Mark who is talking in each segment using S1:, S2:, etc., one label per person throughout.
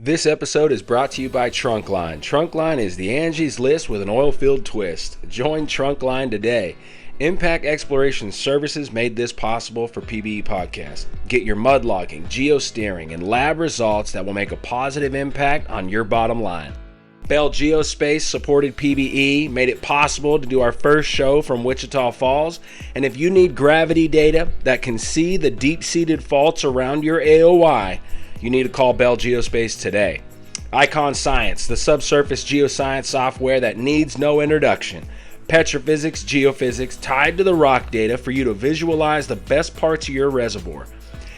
S1: This episode is brought to you by Trunkline. Trunkline is the Angie's List with an oil-filled twist. Join Trunkline today. Impact Exploration Services made this possible for PBE Podcast. Get your mud logging, geosteering, and lab results that will make a positive impact on your bottom line. Bell Geospace supported PBE, made it possible to do our first show from Wichita Falls. And if you need gravity data that can see the deep-seated faults around your AOI, you need to call Bell Geospace today. Icon Science, the subsurface geoscience software that needs no introduction. Petrophysics, geophysics tied to the rock data for you to visualize the best parts of your reservoir.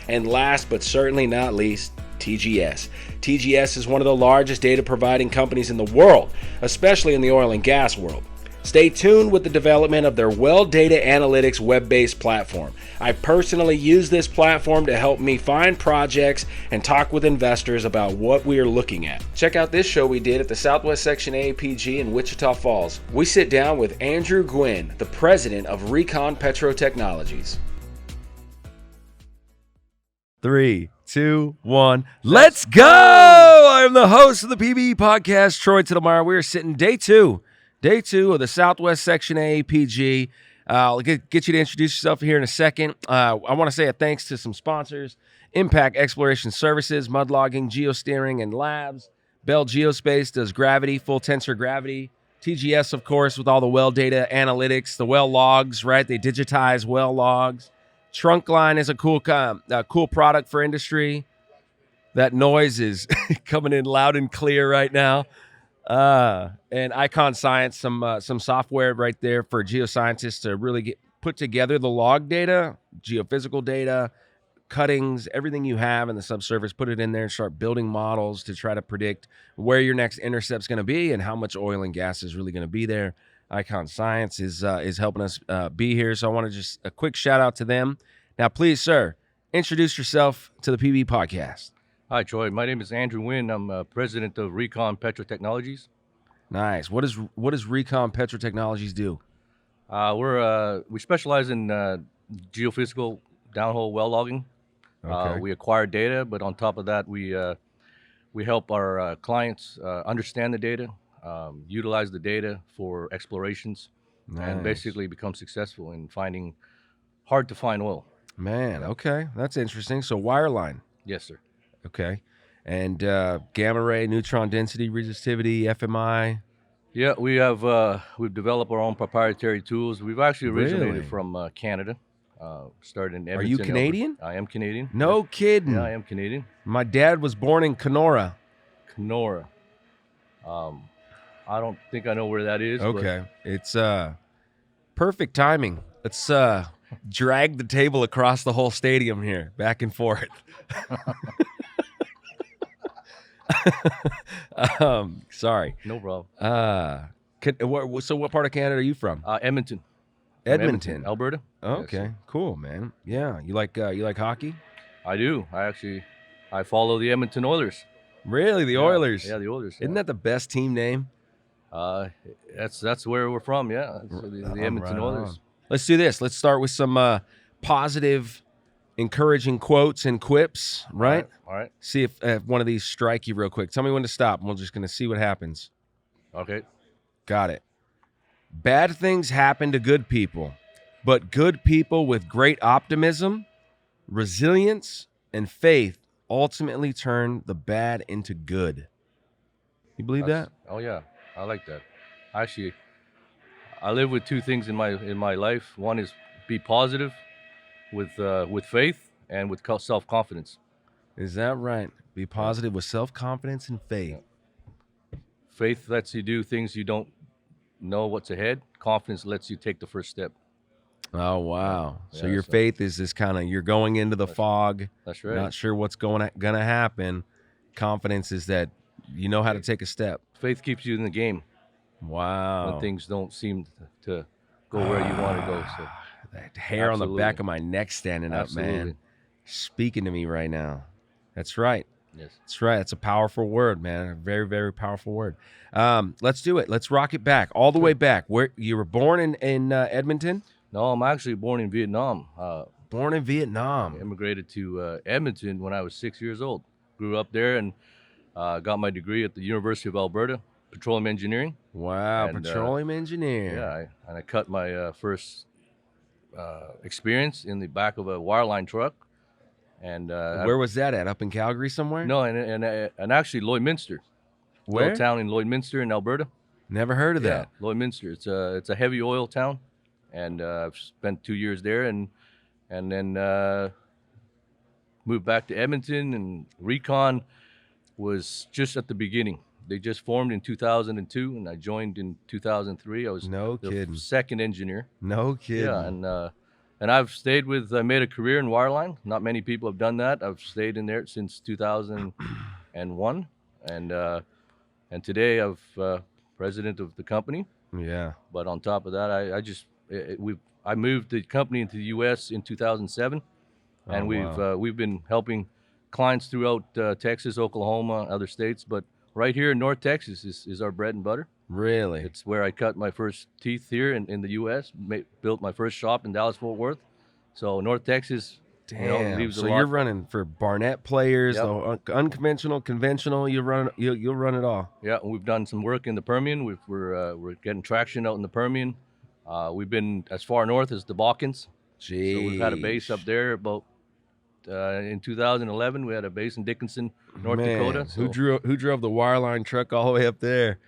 S1: And last but certainly not least, TGS. TGS is one of the largest data providing companies in the world, especially in the oil and gas world. Stay tuned with the development of their well data analytics web-based platform. I personally use this platform to help me find projects and talk with investors about what we are looking at. Check out this show we did at the Southwest Section AAPG in Wichita Falls. We sit down with Andrew Gwynn, the president of RECONpetro Technologies.
S2: 3, 2, 1, let's go! I'm the host of the PBE podcast, Troy Tittlemeyer. We are sitting day two of the Southwest Section AAPG. I'll get you to introduce yourself here in a second. I want to say a thanks to some sponsors: Impact Exploration Services, mud logging, geosteering, and labs. Bell Geospace does gravity, full tensor gravity. TGS, of course, with all the well data analytics, the well logs, right? They digitize well logs. Trunkline is a cool product for industry. That noise is coming in loud and clear right now. And Icon Science, some software right there for geoscientists to really put together the log data, geophysical data, cuttings, everything you have in the subsurface, put it in there and start building models to try to predict where your next intercept's going to be and how much oil and gas is really going to be there. Icon Science is helping us be here, so I want to just a quick shout out to them. Now, please, sir, introduce yourself to the PB podcast.
S3: Hi, Troy. My name is Andrew Wynn. I'm president of RECONpetro Technologies.
S2: Nice. What does RECONpetro Technologies do?
S3: We specialize in geophysical downhole well logging.
S2: Okay.
S3: We acquire data, but on top of that, we help our clients understand the data, utilize the data for explorations, and basically become successful in finding hard-to-find oil.
S2: Man, okay. That's interesting. So wireline.
S3: Yes, sir.
S2: Okay. And gamma ray, neutron density, resistivity, FMI.
S3: Yeah, we've developed our own proprietary tools. We've actually originated from Canada. Started in Edmonton.
S2: Are you Canadian?
S3: I am Canadian.
S2: No kidding.
S3: Yeah, I am Canadian.
S2: My dad was born in Kenora.
S3: Kenora. I don't think I know where that is.
S2: Okay. It's perfect timing. Let's drag the table across the whole stadium here, back and forth. Sorry.
S3: No problem.
S2: So what part of Canada are you from?
S3: Edmonton.
S2: Edmonton,
S3: Alberta.
S2: Okay,
S3: Yes,
S2: cool, man. Yeah, you like hockey?
S3: I do. I follow the Edmonton Oilers.
S2: Really, the Oilers?
S3: Yeah, the Oilers.
S2: Isn't that the best team name?
S3: That's where we're from. Yeah, the Edmonton Oilers.
S2: Let's do this. Let's start with some positive, encouraging quotes and quips. Right?
S3: All right.
S2: See if one of these strike you real quick. Tell me when to stop, and we're just gonna see what happens.
S3: Okay.
S2: Got it. Bad things happen to good people, but good people with great optimism, resilience, and faith ultimately turn the bad into good. You believe that?
S3: Oh yeah, I like that. Actually, I live with two things in my life. One is be positive with faith and with self-confidence.
S2: Is that right? Be positive with self-confidence and faith.
S3: Yeah. Faith lets you do things you don't know what's ahead. Confidence lets you take the first step.
S2: Oh, wow. So
S3: Yeah,
S2: your faith is this kind of, you're going into the fog.
S3: That's right.
S2: Not sure what's going to happen. Confidence is that you know how to take a step.
S3: Faith keeps you in the game
S2: Wow.
S3: when things don't seem to go where you want to go. So
S2: That hair on the
S3: Absolutely.
S2: back of my neck standing up, man.
S3: Absolutely.
S2: Speaking to me right now. That's right.
S3: yes.
S2: That's right. It's a powerful word, man. A very, very powerful word. Let's do it. Let's rock it back, all the way back. Where you were born in Edmonton?
S3: No, I'm actually born in Vietnam.
S2: Born in Vietnam.
S3: Immigrated to Edmonton when I was 6 years old. Grew up there, and Got my degree at the University of Alberta, petroleum engineering.
S2: Wow,
S3: And,
S2: petroleum engineer.
S3: Yeah, I cut my first experience in the back of a wireline truck. And
S2: Where was that at? Up in Calgary somewhere?
S3: no, and actually Lloydminster, little
S2: Where?
S3: town in Lloydminster in Alberta.
S2: Never heard of that.
S3: Lloydminster. It's a heavy oil town, and I've spent 2 years there, and then moved back to Edmonton. And Recon was just at the beginning. They just formed in 2002, and I joined in 2003. I was
S2: No
S3: the
S2: kidding.
S3: second engineer.
S2: No kidding.
S3: Yeah, and I've stayed with. I made a career in wireline. Not many people have done that. I've stayed in there since 2001, and today I'm president of the company.
S2: Yeah.
S3: But on top of that, I moved the company into the U.S. in 2007, and we've been helping clients throughout Texas, Oklahoma, other states. But right here in North Texas is our bread and butter.
S2: Really?
S3: It's where I cut my first teeth here in the U.S. Built my first shop in Dallas-Fort Worth. So North Texas,
S2: Damn.
S3: leaves a
S2: So
S3: lot.
S2: you're running for Barnett players,
S3: Yep.
S2: the unconventional, conventional. You'll run it all.
S3: Yeah, and we've done some work in the Permian. We're getting traction out in the Permian. We've been as far north as the Balkans.
S2: Jeez.
S3: So we've had a base up there about. In 2011, we had a base in Dickinson, North Dakota. So,
S2: Who drove the wireline truck all the way up there?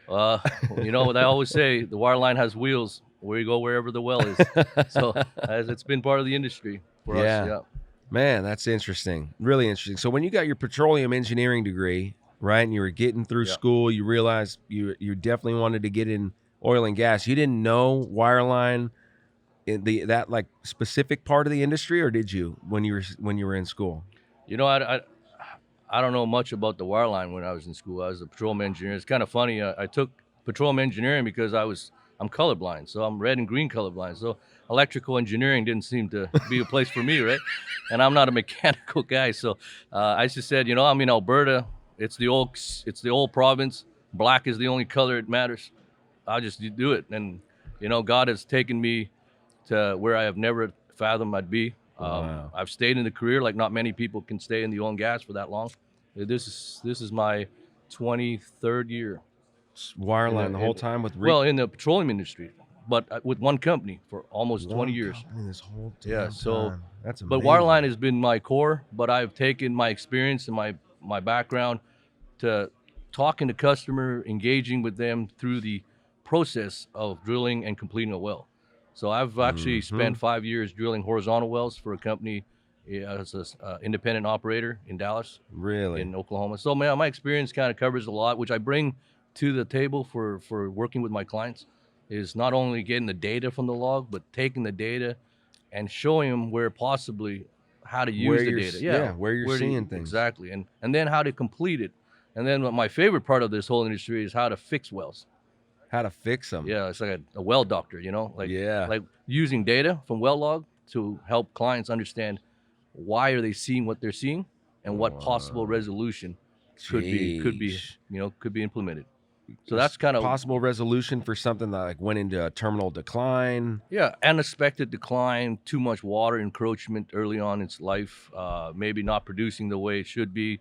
S3: you know what I always say: the wireline has wheels. Where you go, wherever the well is. So it's been part of the industry for us. Yeah.
S2: Man, that's interesting. Really interesting. So when you got your petroleum engineering degree, right, and you were getting through school, you realized you definitely wanted to get in oil and gas. You didn't know wireline in that like specific part of the industry, or did you when you were in school?
S3: You know, I don't know much about the wireline when I was in school. I was a petroleum engineer. It's kind of funny. I took petroleum engineering because I'm colorblind, so I'm red and green colorblind. So electrical engineering didn't seem to be a place for me, right? And I'm not a mechanical guy, so I just said, you know, I'm in Alberta. It's the old province. Black is the only color it matters. I'll just do it. And you know, God has taken me to where I have never fathomed I'd be.
S2: Wow.
S3: I've stayed in the career like not many people can stay in the oil and gas for that long. This is my 23rd year.
S2: Wireline the whole time with
S3: Well, in the petroleum industry, but with one company for almost 20 years.
S2: This whole
S3: Yeah, so
S2: time. That's amazing.
S3: but wireline has been my core. But I've taken my experience and my background to talking to customer, engaging with them through the process of drilling and completing a well. So I've actually spent 5 years drilling horizontal wells for a company as an independent operator in Dallas,
S2: Really?
S3: in Oklahoma. So my experience kind of covers a lot, which I bring to the table for working with my clients. Is not only getting the data from the log, but taking the data and showing them where possibly how to use the data.
S2: Where you're seeing things.
S3: Exactly, and then how to complete it. And then my favorite part of this whole industry is how to fix wells.
S2: How to fix them.
S3: Yeah, it's like a well doctor, you know, like using data from well log to help clients understand why are they seeing what they're seeing and what possible resolution could be implemented. So that's kind of
S2: possible resolution for something that like went into a terminal decline.
S3: Yeah, unexpected decline, too much water encroachment early on in its life, maybe not producing the way it should be.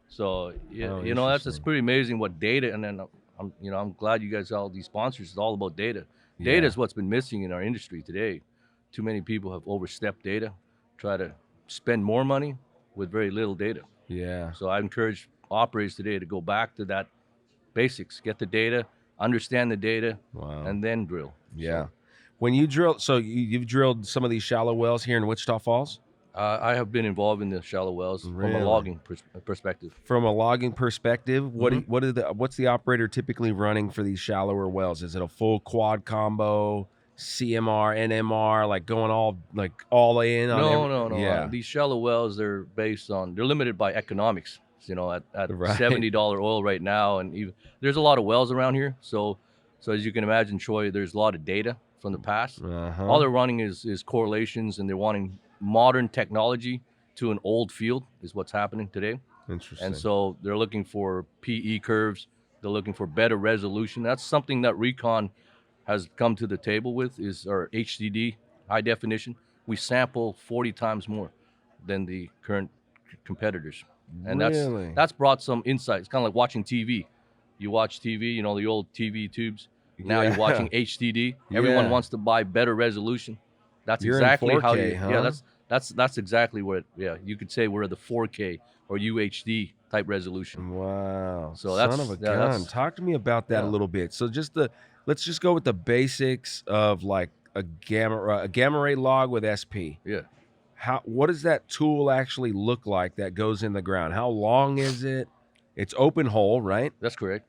S3: So you know that's pretty amazing what data. And then I'm glad you guys all these sponsors. It's all about data. Data is what's been missing in our industry today. Too many people have overstepped data, try to spend more money with very little data.
S2: Yeah.
S3: So I encourage operators today to go back to that basics, get the data, understand the data, and then drill.
S2: Yeah. When you drill, so you've drilled some of these shallow wells here in Wichita Falls?
S3: I have been involved in the shallow wells from a logging perspective.
S2: From a logging perspective, what's the operator typically running for these shallower wells? Is it a full quad combo, CMR, NMR, like going all in?
S3: No.
S2: Yeah.
S3: These shallow wells, they're limited by economics. You know, at $70 oil right now, and even there's a lot of wells around here. So as you can imagine, Troy, there's a lot of data from the past. All they're running is correlations, and they're wanting modern technology to an old field is what's happening today.
S2: Interesting.
S3: And so they're looking for PE curves. They're looking for better resolution. That's something that Recon has come to the table with is our HDD, high definition. We sample 40 times more than the current competitors. And
S2: Really?
S3: that's brought some insight. It's kind of like watching TV. You watch TV, the old TV tubes. Now
S2: Yeah.
S3: you're watching HDD. Everyone
S2: Yeah.
S3: wants to buy better resolution. That's
S2: You're in
S3: exactly how
S2: 4K,
S3: you.
S2: huh?
S3: Yeah, that's exactly what. Yeah, you could say we're the 4K or UHD type resolution.
S2: Wow.
S3: So
S2: Son of a gun. Talk to me about that a
S3: yeah.
S2: little bit. So let's just go with the basics of like a gamma ray log with SP.
S3: Yeah,
S2: What does that tool actually look like that goes in the ground? How long is it? It's open hole, right?
S3: that's correct.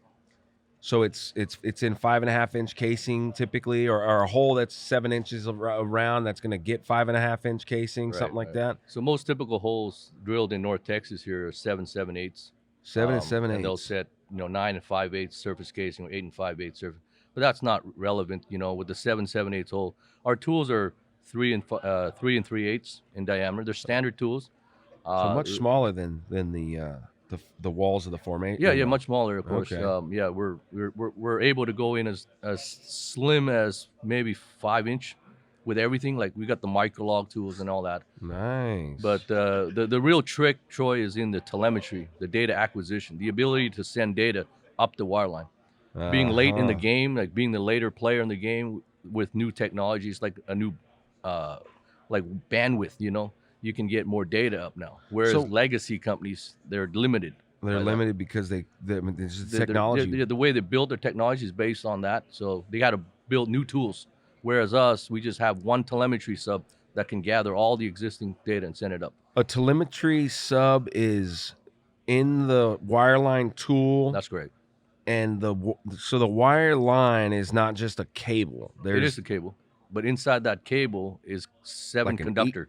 S2: So it's in 5.5-inch casing typically, or a hole that's 7 inches around that's going to get 5.5-inch casing,
S3: Right,
S2: something like
S3: right.
S2: that.
S3: So most typical holes drilled in North Texas here are 7/7/8.
S2: 7 and 7/8.
S3: And they'll set 9 5/8 surface casing or 8 5/8 surface. But that's not relevant, with the 7/7/8 hole. Our tools are 3 and 3/8 in diameter. They're standard tools.
S2: So much smaller than the walls of the formation.
S3: Yeah, much smaller, of course.
S2: Okay.
S3: Yeah, we're able to go in as slim as maybe 5 inch with everything. Like we got the micro log tools and all that.
S2: Nice.
S3: But the real trick, Troy, is in the telemetry, the data acquisition, the ability to send data up the wireline. Being late in the game, like being the later player in the game with new technologies, like a new like bandwidth, you can get more data up now. Whereas legacy companies, they're limited.
S2: They're limited because it's just technology.
S3: The way they build their technology is based on that. So they got to build new tools. Whereas us, we just have one telemetry sub that can gather all the existing data and send it up.
S2: A telemetry sub is in the wireline tool.
S3: That's correct.
S2: And so the wire line is not just a cable.
S3: It is a cable, but inside that cable is seven conductor,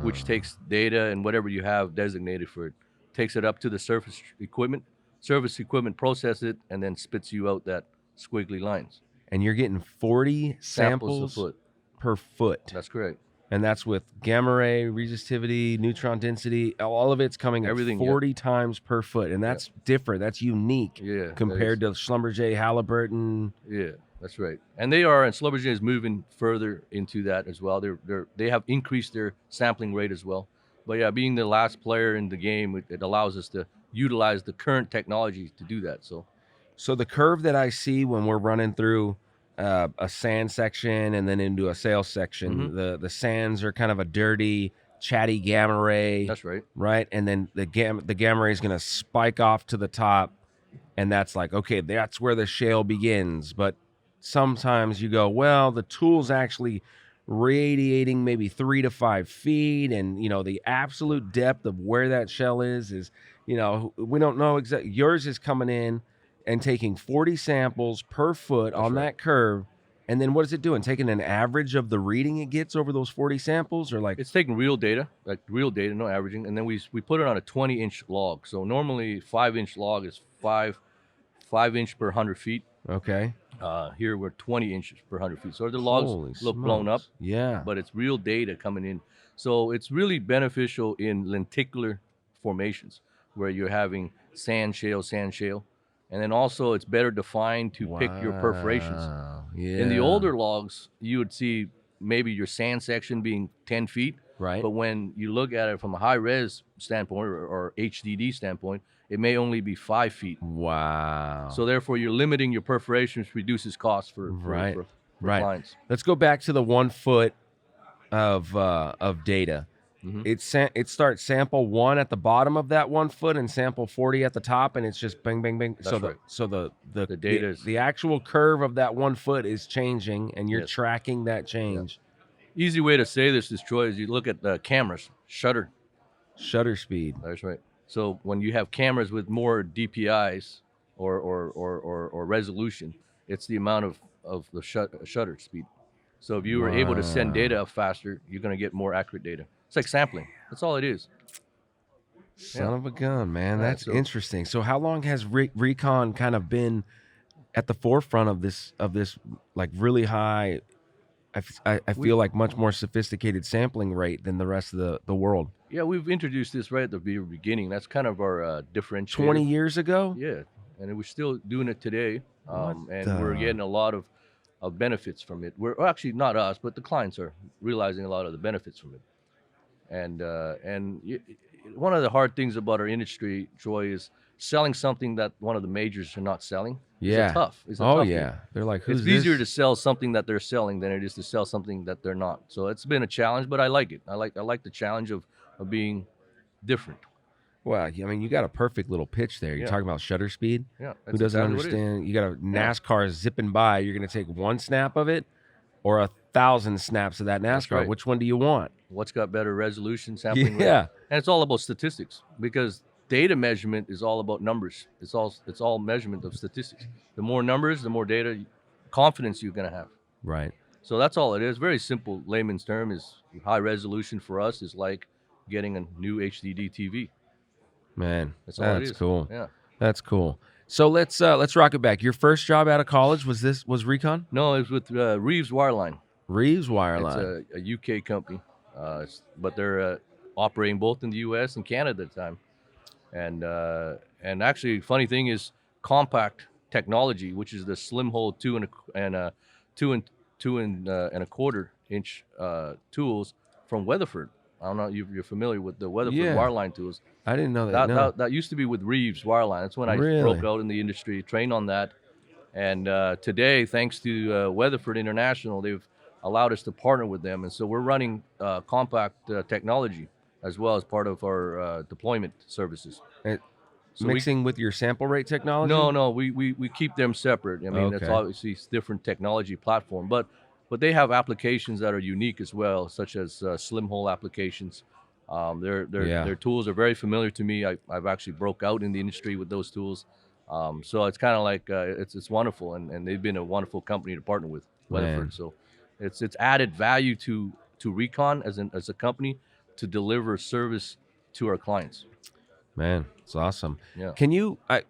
S3: which takes data and whatever you have designated for it, takes it up to the surface equipment. Surface equipment process it and then spits you out that squiggly lines.
S2: And you're getting 40 samples per foot.
S3: That's correct.
S2: And that's with gamma ray, resistivity, neutron density. All of it's coming at 40 times per foot. And that's different. That's unique compared to Schlumberger, Halliburton.
S3: Yeah, that's right. And Schlumberger is moving further into that as well. They have increased their sampling rate as well. But yeah, being the last player in the game, it allows us to utilize the current technology to do that.
S2: So the curve that I see when we're running through a sand section and then into a sales section, the sands are kind of a dirty, chatty gamma ray.
S3: That's right.
S2: Right, and then the gamma ray is going to spike off to the top, and that's like, okay, that's where the shale begins. But sometimes you go, well, the tool's actually radiating maybe 3 to 5 feet, and the absolute depth of where that shell is we don't know exactly. Yours is coming in and taking 40 samples per foot on that curve. And then what is it doing? Taking an average of the reading it gets over those 40 samples, or like
S3: it's taking real data, no averaging, and then we put it on a 20-inch log. So normally 5-inch log is 5 inch per 100 feet.
S2: Okay.
S3: Here we're 20 inches per 100 feet. So the logs look blown up.
S2: Yeah.
S3: But it's real data coming in. So it's really beneficial in lenticular formations where you're having sand shale. And then also it's better defined to pick your perforations.
S2: Yeah.
S3: In the older logs, you would see maybe your sand section being 10 feet.
S2: Right.
S3: But when you look at it from a high-res standpoint or HDD standpoint, it may only be 5 feet.
S2: Wow.
S3: So therefore, you're limiting your perforations, reduces costs for clients.
S2: Let's go back to the 1 foot of data. It starts sample 1 at the bottom of that 1 foot and sample 40 at the top, and it's just bang, bang, bang.
S3: That's right.
S2: So the
S3: data
S2: the actual curve of that 1 foot is changing, and you're tracking that change.
S3: Yeah. Easy way to say this is, Troy, is you look at the cameras, shutter
S2: speed.
S3: That's right. So when you have cameras with more DPIs or resolution, it's the amount of the shutter speed. So if you were able to send data up faster, you're going to get more accurate data. It's like sampling. That's all it is.
S2: Son of a gun, man. That's interesting. So how long has Recon kind of been at the forefront of this like really high, I feel like much more sophisticated sampling rate than the rest of the world?
S3: Yeah, we've introduced this right at the very beginning. That's kind of our differentiator.
S2: 20 years ago?
S3: Yeah, and we're still doing it today. We're getting a lot of benefits from it. We're actually not us, but the clients are realizing a lot of the benefits from it. And one of the hard things about our industry, Troy, is selling something that one of the majors are not selling.
S2: Yeah.
S3: It's tough. It's a
S2: Oh
S3: tough
S2: yeah.
S3: thing.
S2: They're like, who's
S3: It's easier to
S2: this?
S3: sell something that they're selling than it is to sell something that they're not. So it's been a challenge, but I like it. I like the challenge of being different.
S2: Well, I mean, you got a perfect little pitch there. You're
S3: Yeah.
S2: talking about shutter speed.
S3: Yeah,
S2: Who
S3: that's
S2: doesn't
S3: exactly what it is.
S2: understand? You got a NASCAR zipping by. You're going to take one snap of it or 1,000 snaps of that NASCAR.
S3: right.
S2: Which one do you want?
S3: What's got better resolution, sampling rate?
S2: Yeah.
S3: And it's all about statistics, because data measurement is all about numbers. It's all measurement of statistics. The more numbers, the more data confidence you're going to have.
S2: Right.
S3: So that's all it is. Very simple layman's term is high resolution for us is like getting a new HDD TV.
S2: Man,
S3: That's all it
S2: that's
S3: is.
S2: cool.
S3: Yeah.
S2: That's cool. So let's rock it back. Your first job out of college was Recon?
S3: No, it was with Reeves Wireline.
S2: Reeves Wireline.
S3: It's a UK company, but they're operating both in the U.S. and Canada at the time. And actually, funny thing is, compact technology, which is the slim hole 2 and a 2.25-inch tools from Weatherford. I don't know if you're familiar with the Weatherford
S2: Yeah.
S3: wireline tools.
S2: I didn't know that. No.
S3: That used to be with Reeves Wireline. That's when I
S2: Really?
S3: broke out in the industry, trained on that. And today, thanks to Weatherford International, they've allowed us to partner with them. And so we're running compact technology as well as part of our deployment services. So
S2: Mixing with your sample rate technology?
S3: No, we keep them separate. I mean, it's
S2: Okay.
S3: obviously a different technology platform, but they have applications that are unique as well, such as slim hole applications. Their tools are very familiar to me. I've actually broke out in the industry with those tools. So it's kind of like it's wonderful, and they've been a wonderful company to partner with, Weatherford.
S2: Man.
S3: So it's added value to Recon as a company to deliver service to our clients.
S2: Man, it's awesome.
S3: Yeah.
S2: Can you? I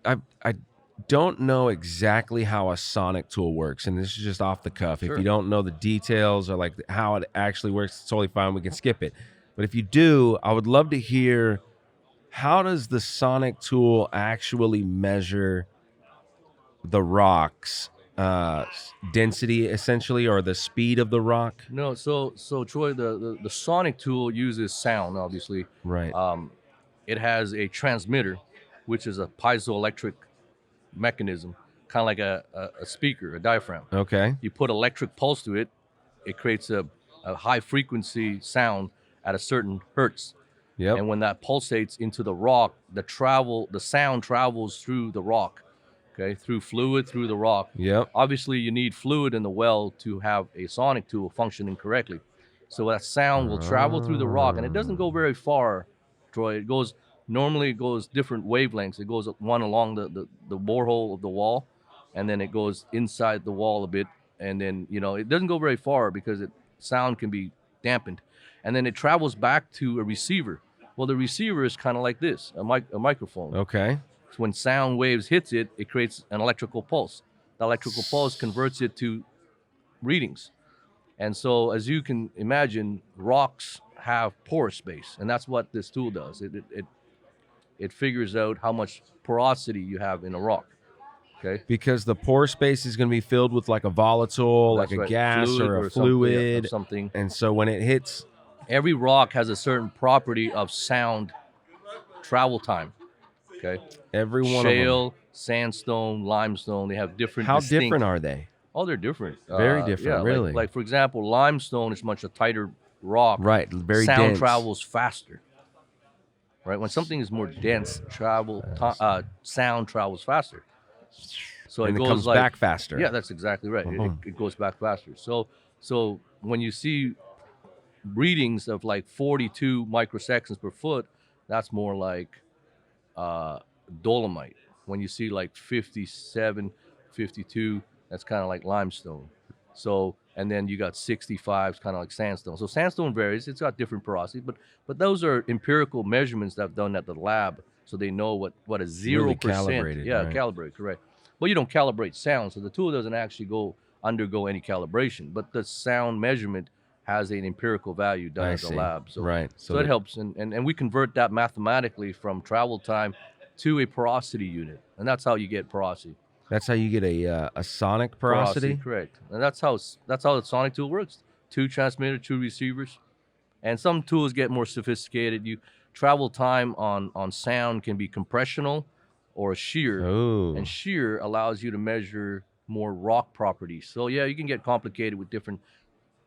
S2: don't know exactly how a sonic tool works, and this is just off the cuff.
S3: Sure.
S2: If you don't know the details or like how it actually works, it's totally fine. We can skip it. But if you do, I would love to hear, how does the sonic tool actually measure the rock's density, essentially, or the speed of the rock?
S3: No, so Troy, the sonic tool uses sound, obviously.
S2: Right.
S3: It has a transmitter, which is a piezoelectric mechanism, kind of like a speaker, a diaphragm.
S2: Okay.
S3: You put electric pulse to it, it creates a high frequency sound at a certain hertz.
S2: Yep.
S3: And when that pulsates into the rock, the sound travels through the rock, okay, through fluid, through the rock.
S2: Yep.
S3: Obviously, you need fluid in the well to have a sonic tool functioning correctly. So that sound will travel through the rock, and it doesn't go very far, Troy. It goes different wavelengths. It goes one along the borehole of the wall, and then it goes inside the wall a bit, and then it doesn't go very far because sound can be dampened, and then it travels back to a receiver. Well, the receiver is kind of like this, a microphone.
S2: Okay.
S3: So when sound waves hits it, it creates an electrical pulse. The electrical pulse converts it to readings. And so, as you can imagine, rocks have pore space, and that's what this tool does. It figures out how much porosity you have in a rock. Okay.
S2: Because the pore space is going to be filled with like a volatile,
S3: That's
S2: like a
S3: right.
S2: gas or a
S3: something,
S2: fluid.
S3: something.
S2: And so when it hits,
S3: Every rock has a certain property of sound travel time. Okay.
S2: every one of them.
S3: Shale, sandstone, limestone, they have different.
S2: How
S3: distinct-
S2: different are they?
S3: Oh, they're different.
S2: Very different,
S3: yeah,
S2: really.
S3: Like for example, limestone is much a tighter rock.
S2: Right, very
S3: sound
S2: dense.
S3: travels faster. Right, when something is more dense, sound travels faster. So
S2: And
S3: it
S2: it
S3: goes
S2: comes
S3: like,
S2: back faster.
S3: Yeah, that's exactly right. It goes back faster. So when you see readings of like 42 microseconds per foot, that's more like dolomite. When you see like 57, 52, that's kind of like limestone. So, and then you got 65, kind of like sandstone. So sandstone varies; it's got different porosity, but those are empirical measurements that I've done at the lab, so they know what a 0%.
S2: calibrated,
S3: Yeah,
S2: right.
S3: calibrate, correct. Well, you don't calibrate sound, so the tool doesn't actually undergo any calibration, but the sound measurement has an empirical value done
S2: I
S3: at the
S2: see.
S3: lab. So,
S2: Right.
S3: So it helps, and we convert that mathematically from travel time to a porosity unit, and that's how you get porosity.
S2: That's how you get a sonic porosity.
S3: Correct. And that's how the sonic tool works. 2 transmitters, 2 receivers, and some tools get more sophisticated. travel time on sound can be compressional or shear,
S2: Oh,
S3: and shear allows you to measure more rock properties. So yeah, you can get complicated with different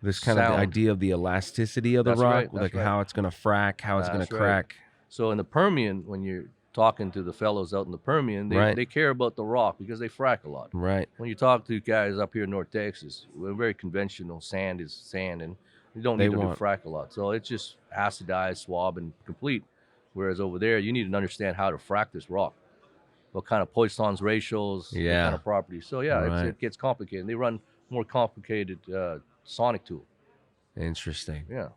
S2: this kind of the
S3: sound.
S2: idea of the elasticity of the
S3: That's
S2: rock,
S3: right.
S2: like
S3: That's right.
S2: how it's going to frack, how it's going to
S3: That's right.
S2: crack.
S3: So in the Permian, when you're talking to the fellows out in the Permian,
S2: Right.
S3: they care about the rock because they frack a lot.
S2: Right.
S3: When you talk to guys up here in North Texas, we're very conventional. Sand is sand, and you don't
S2: They
S3: need to
S2: want-
S3: do frack a lot. So it's just acidized, swab, and complete. Whereas over there, you need to understand how to frack this rock, what kind of Poisson's ratios, what
S2: Yeah.
S3: kind of properties. So yeah,
S2: Right.
S3: it gets complicated. They run more complicated sonic tool.
S2: Interesting.
S3: Yeah.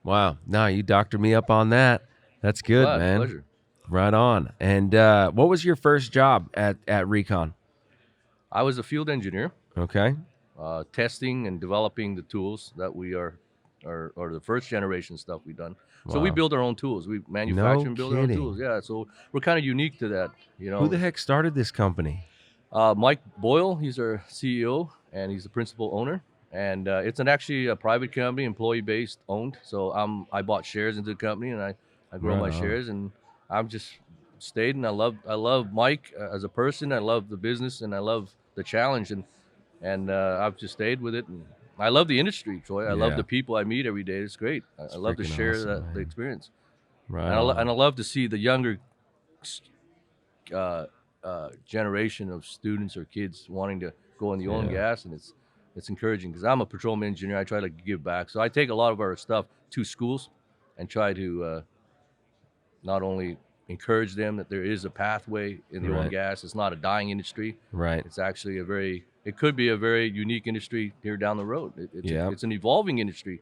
S2: Wow. No, you doctored me up on that. That's good,
S3: Glad,
S2: man.
S3: pleasure.
S2: Right on. And what was your first job at Recon?
S3: I was a field engineer.
S2: Okay.
S3: Testing and developing the tools that we are the first generation stuff we've done. So we
S2: Wow.
S3: build our own tools. We manufacture
S2: No
S3: and build our own
S2: kidding.
S3: tools. Yeah, so we're kind of unique to that. You know,
S2: Who the heck started this company?
S3: Mike Boyle, he's our CEO and he's the principal owner. And it's actually a private company, employee-based owned. So I bought shares into the company and I grow
S2: Right
S3: my
S2: on.
S3: shares, and I'm just stayed. And I love Mike as a person. I love the business and I love the challenge, and I've just stayed with it. And I love the industry, Troy. I love
S2: Yeah.
S3: the people I meet every day. It's great. I love to
S2: freaking
S3: share
S2: awesome,
S3: the
S2: man.
S3: experience.
S2: Right.
S3: And
S2: on.
S3: I love to see the younger generation of students or kids wanting to go in the oil and
S2: Yeah.
S3: gas, and it's encouraging because I'm a petroleum engineer. I try to give back, so I take a lot of our stuff to schools and try to not only encourage them that there is a pathway in the oil
S2: Right.
S3: and gas. It's not a dying industry.
S2: Right.
S3: It's actually it could be a very unique industry here down the road.
S2: Yeah.
S3: It's an evolving industry,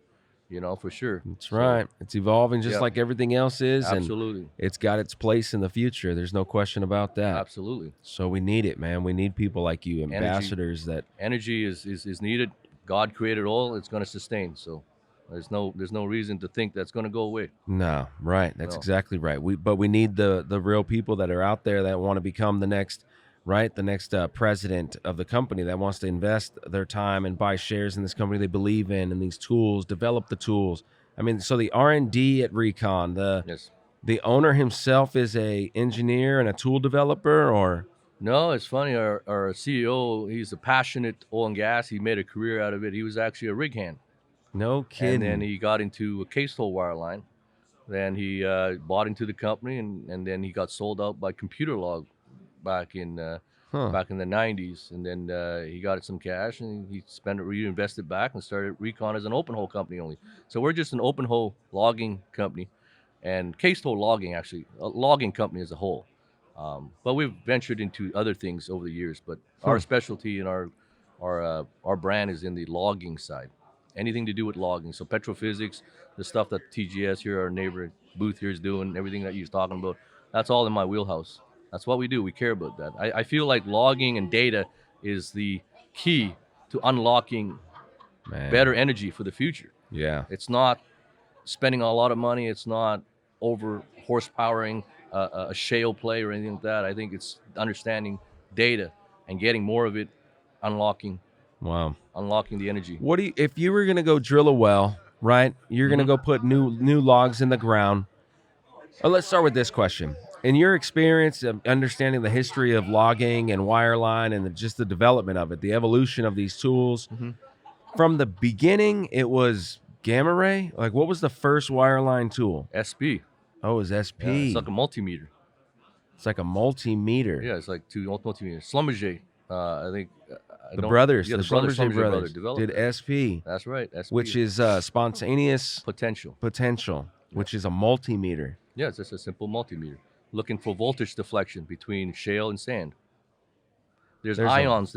S3: for sure.
S2: That's
S3: So,
S2: right. It's evolving just
S3: yeah.
S2: like everything else is,
S3: Absolutely.
S2: and it's got its place in the future. There's no question about that.
S3: Absolutely.
S2: So we need it, man. We need people like you, ambassadors that.
S3: Energy is needed. God created oil. It's going to sustain. So there's no reason to think that's going to go away.
S2: No, right. That's
S3: No.
S2: exactly right. But we need the real people that are out there that want to become the next, right? The next president of the company that wants to invest their time and buy shares in this company they believe in and these tools, develop the tools. I mean, so the R&D at Recon,
S3: Yes.
S2: the owner himself is a engineer and a tool developer, or
S3: No, it's funny. Our CEO, he's a passionate oil and gas. He made a career out of it. He was actually a rig hand.
S2: no kidding.
S3: And then he got into a case hole wireline. Then he bought into the company, and then he got sold out by Computer Log back in the 90s. And then he got some cash, and he reinvested back and started Recon as an open hole company only. So we're just an open hole logging company, and case hole logging, actually a logging company as a whole. But we've ventured into other things over the years. But our specialty and our brand is in the logging side. Anything to do with logging. So petrophysics, the stuff that TGS here, our neighbor Booth here, is doing, everything that you're talking about, that's all in my wheelhouse. That's what we do. We care about that. I feel like logging and data is the key to unlocking
S2: Man.
S3: better energy for the future.
S2: Yeah.
S3: It's not spending a lot of money. It's not over horsepowering a shale play or anything like that. I think it's understanding data and getting more of it, unlocking
S2: Wow.
S3: the energy.
S2: What do you, if you were gonna go drill a well, right? You're gonna go put new logs in the ground. Let's start with this question. In your experience of understanding the history of logging and wireline and just the development of it, the evolution of these tools, from the beginning, it was gamma ray. Like, what was the first wireline tool?
S3: SP.
S2: Oh, it was SP.
S3: Yeah, it's like a multimeter.
S2: It's like a multimeter.
S3: Yeah, it's like two multimeters. Schlumberger, I think.
S2: The brothers,
S3: Yeah,
S2: the
S3: the brothers,
S2: Schlumberger brothers,
S3: developed
S2: did
S3: it.
S2: SP,
S3: That's right. SP.
S2: which is spontaneous
S3: potential.
S2: potential, which is a multimeter.
S3: Yeah, it's just a simple multimeter. Looking for voltage deflection between shale and sand. There's ions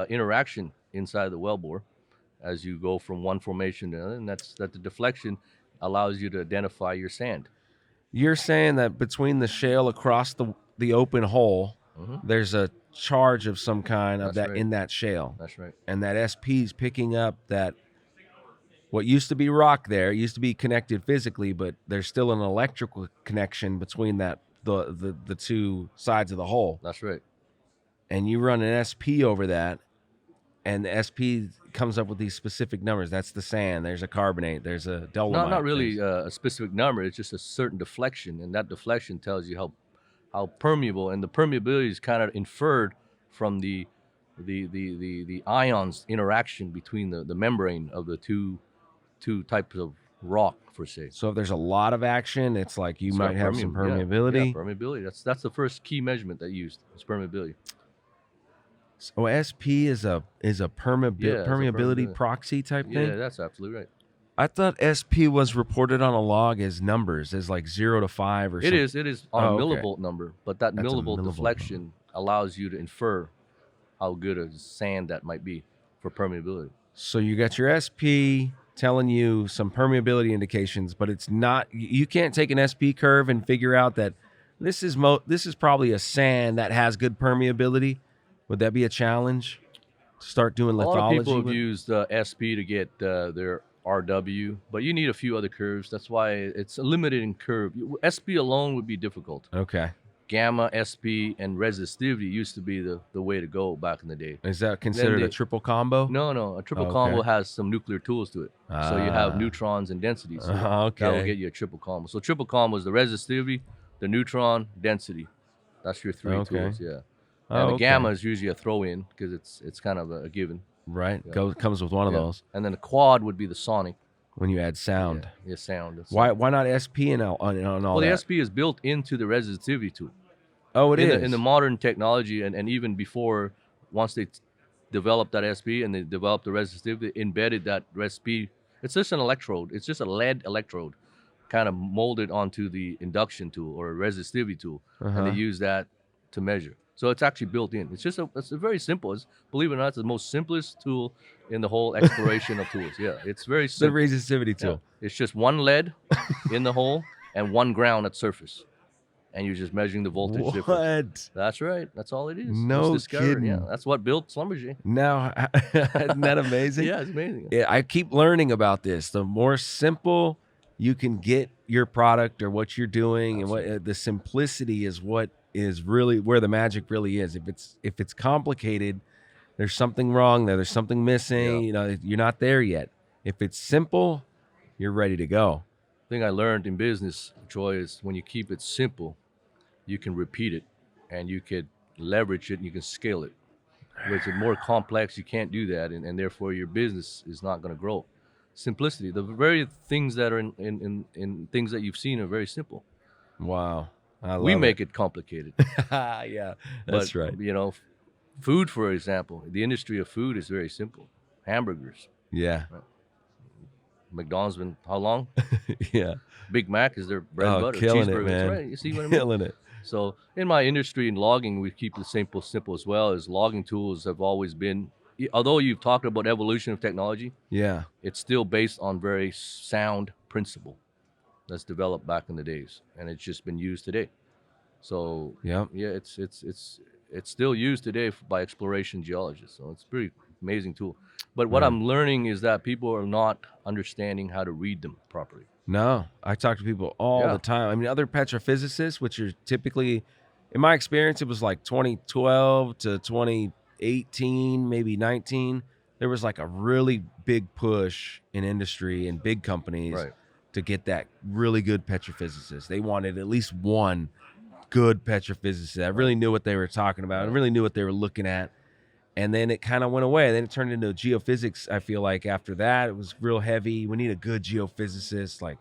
S3: interaction inside the wellbore as you go from one formation to another, and that the deflection allows you to identify your sand.
S2: You're saying that between the shale across the open hole, there's a charge of some kind of
S3: That's
S2: that
S3: right.
S2: in that shale,
S3: That's right.
S2: and that SP's picking up that what used to be rock there, it used to be connected physically, but there's still an electrical connection between that the two sides of the hole,
S3: That's right.
S2: and you run an SP over that, and the SP comes up with these specific numbers. That's the sand. There's a carbonate. There's a dolomite.
S3: Not really a specific number. It's just a certain deflection, and that deflection tells you how permeable, and the permeability is kind of inferred from the ions interaction between the membrane of the two types of rock, per se.
S2: So if there's a lot of action, it's like you might have some permeability.
S3: Yeah, permeability. That's the first key measurement that you used. Is permeability.
S2: So SP is a permeability proxy type thing.
S3: Yeah, that's absolutely right.
S2: I thought SP was reported on a log as numbers, as like 0 to 5 or something.
S3: It is on a millivolt number, but that millivolt deflection allows you to infer how good a sand that might be for permeability.
S2: So you got your SP telling you some permeability indications, but it's not. You can't take an SP curve and figure out that this is probably a sand that has good permeability. Would that be a challenge? Start doing lithology.
S3: A lot of people have used SP to get their RW, but you need a few other curves. That's why it's a limited curve. SP alone would be difficult.
S2: Okay.
S3: Gamma, SP, and resistivity used to be the way to go back in the day.
S2: Is that considered a triple combo?
S3: No. A triple combo has some nuclear tools to it. So you have neutrons and densities. So
S2: okay.
S3: That will get you a triple combo. So triple combo is the resistivity, the neutron, density. That's your three tools, yeah. And the gamma is usually a throw-in because it's kind of a given.
S2: Right. Yeah. Comes with one of those.
S3: And then the quad would be the sonic.
S2: When you add sound.
S3: Yeah, sound.
S2: Why not SP and all that?
S3: Well, the SP is built into the resistivity tool.
S2: Oh, it is?
S3: In the modern technology, and even before, once they developed that SP and they developed the resistivity, they embedded that SP. It's just an electrode. It's just a lead electrode kind of molded onto the induction tool or resistivity tool. And they use that to measure. So it's actually built in. It's a very simple. Believe it or not, it's the most simplest tool in the whole exploration of tools. Yeah, it's very simple.
S2: The resistivity tool.
S3: Yeah. It's just one lead in the hole and one ground at surface. And you're just measuring the voltage difference. That's right. That's all it is.
S2: No kidding.
S3: Yeah, that's what built Schlumberger.
S2: Now, isn't that amazing?
S3: Yeah, it's amazing.
S2: Yeah, I keep learning about this. The more simple you can get your product or what you're doing, and what the simplicity is what is really where the magic really is. If it's complicated, there's something wrong there. There's something missing. Yeah. You're not there yet. If it's simple, you're ready to go.
S3: The thing I learned in business, Troy, is when you keep it simple, you can repeat it, and you can leverage it, and you can scale it. When it's more complex, you can't do that, and therefore your business is not going to grow. Simplicity. The very things that are in things that you've seen are very simple.
S2: Wow.
S3: We make it complicated.
S2: Yeah, that's right.
S3: Food, for example, the industry of food is very simple. Hamburgers.
S2: Yeah.
S3: Right. McDonald's been how long?
S2: Yeah.
S3: Big Mac is their bread and butter.
S2: Killing
S3: cheeseburgers,
S2: it, man.
S3: Right? You see what I mean?
S2: Killing it.
S3: So in my industry in logging, we keep it simple as well. As logging tools have always been, although you've talked about evolution of technology,
S2: yeah, it's
S3: still based on very sound principle that's developed back in the days, and it's just been used today. So it's still used today by exploration geologists. So it's a pretty amazing tool. But what I'm learning is that people are not understanding how to read them properly.
S2: No, I talk to people all the time. I mean, other petrophysicists, which are typically, in my experience, it was like 2012 to 2018, maybe 19. There was like a really big push in industry and big companies to get that really good petrophysicist. They wanted at least one good petrophysicist that really knew what they were talking about and really knew what they were looking at. And then it kind of went away. Then it turned into geophysics. I feel like after that, it was real heavy. We need a good geophysicist, like,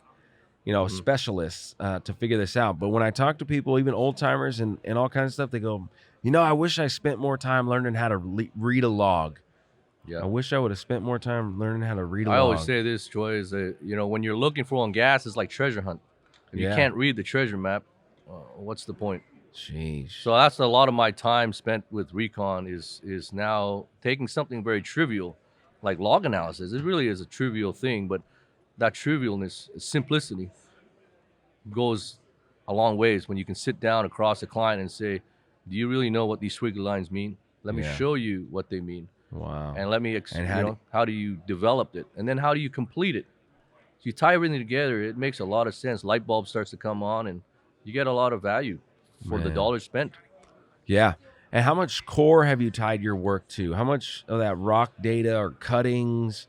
S2: specialists to figure this out. But when I talk to people, even old timers and all kinds of stuff, they go, I wish I spent more time learning how to read a log. Yeah. I wish I would have spent more time learning how to read a log.
S3: I always say this, Troy, is that, when you're looking for oil and gas, it's like treasure hunt. If you can't read the treasure map, what's the point?
S2: Jeez.
S3: So that's a lot of my time spent with Recon is now taking something very trivial, like log analysis. It really is a trivial thing, but that trivialness, simplicity, goes a long ways when you can sit down across a client and say, do you really know what these squiggly lines mean? Let me show you what they mean.
S2: Wow.
S3: And let me, how do you develop it? And then how do you complete it? So you tie everything together, it makes a lot of sense. Light bulb starts to come on, and you get a lot of value for the dollar spent.
S2: Yeah. And how much core have you tied your work to? How much of that rock data or cuttings?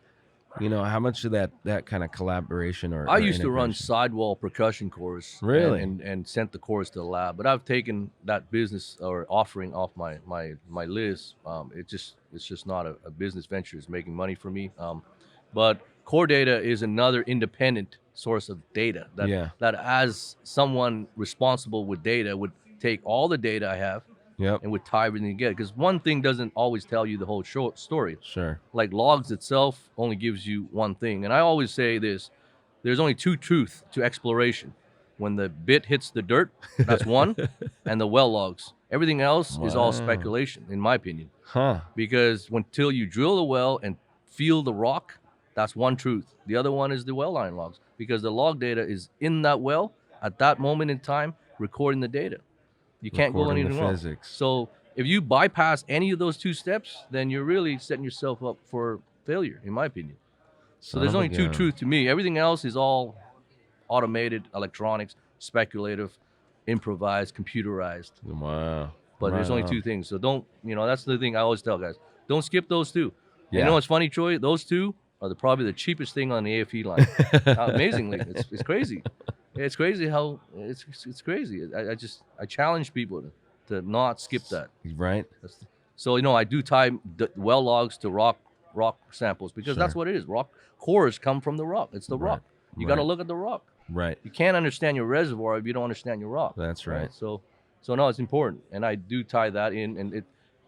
S2: How much of that kind of collaboration or
S3: I used to run
S2: integration?
S3: sidewall percussion cores
S2: Really?
S3: and sent the cores to the lab, but I've taken that business or offering off my list. It's just not a business venture. It's making money for me. But core data is another independent source of data
S2: Yeah.
S3: that as someone responsible with data would take all the data I have
S2: Yep.
S3: and would tie everything together. Because one thing doesn't always tell you the whole story.
S2: Sure.
S3: Like logs itself only gives you one thing. And I always say this, there's only two truths to exploration. When the bit hits the dirt, that's one, and the well logs. Everything else is all
S2: Wow.
S3: speculation, in my opinion.
S2: Huh.
S3: Because until you drill the well and feel the rock, that's one truth. The other one is the well line logs. Because the log data is in that well at that moment in time, recording the data. You can't go
S2: Recording the
S3: anything wrong.
S2: physics.
S3: So if you bypass any of those two steps, then you're really setting yourself up for failure, in my opinion. So there's only two truths to me. Everything else is all automated, electronics, speculative, improvised, computerized.
S2: Wow.
S3: But there's only two things. So don't, that's the thing I always tell guys. Don't skip those two. And
S2: Yeah.
S3: You know what's funny, Troy? Those two are probably the cheapest thing on the AFE line. Amazingly, it's crazy. It's crazy how it's crazy. I challenge people to not skip that.
S2: Right.
S3: So I do tie the well logs to rock samples because that's
S2: Sure.
S3: what it is. Rock cores come from the rock. It's the rock. You got to
S2: Right.
S3: look at the rock.
S2: Right.
S3: You can't understand your reservoir if you don't understand your rock.
S2: That's right.
S3: So no, it's important, and I do tie that in, and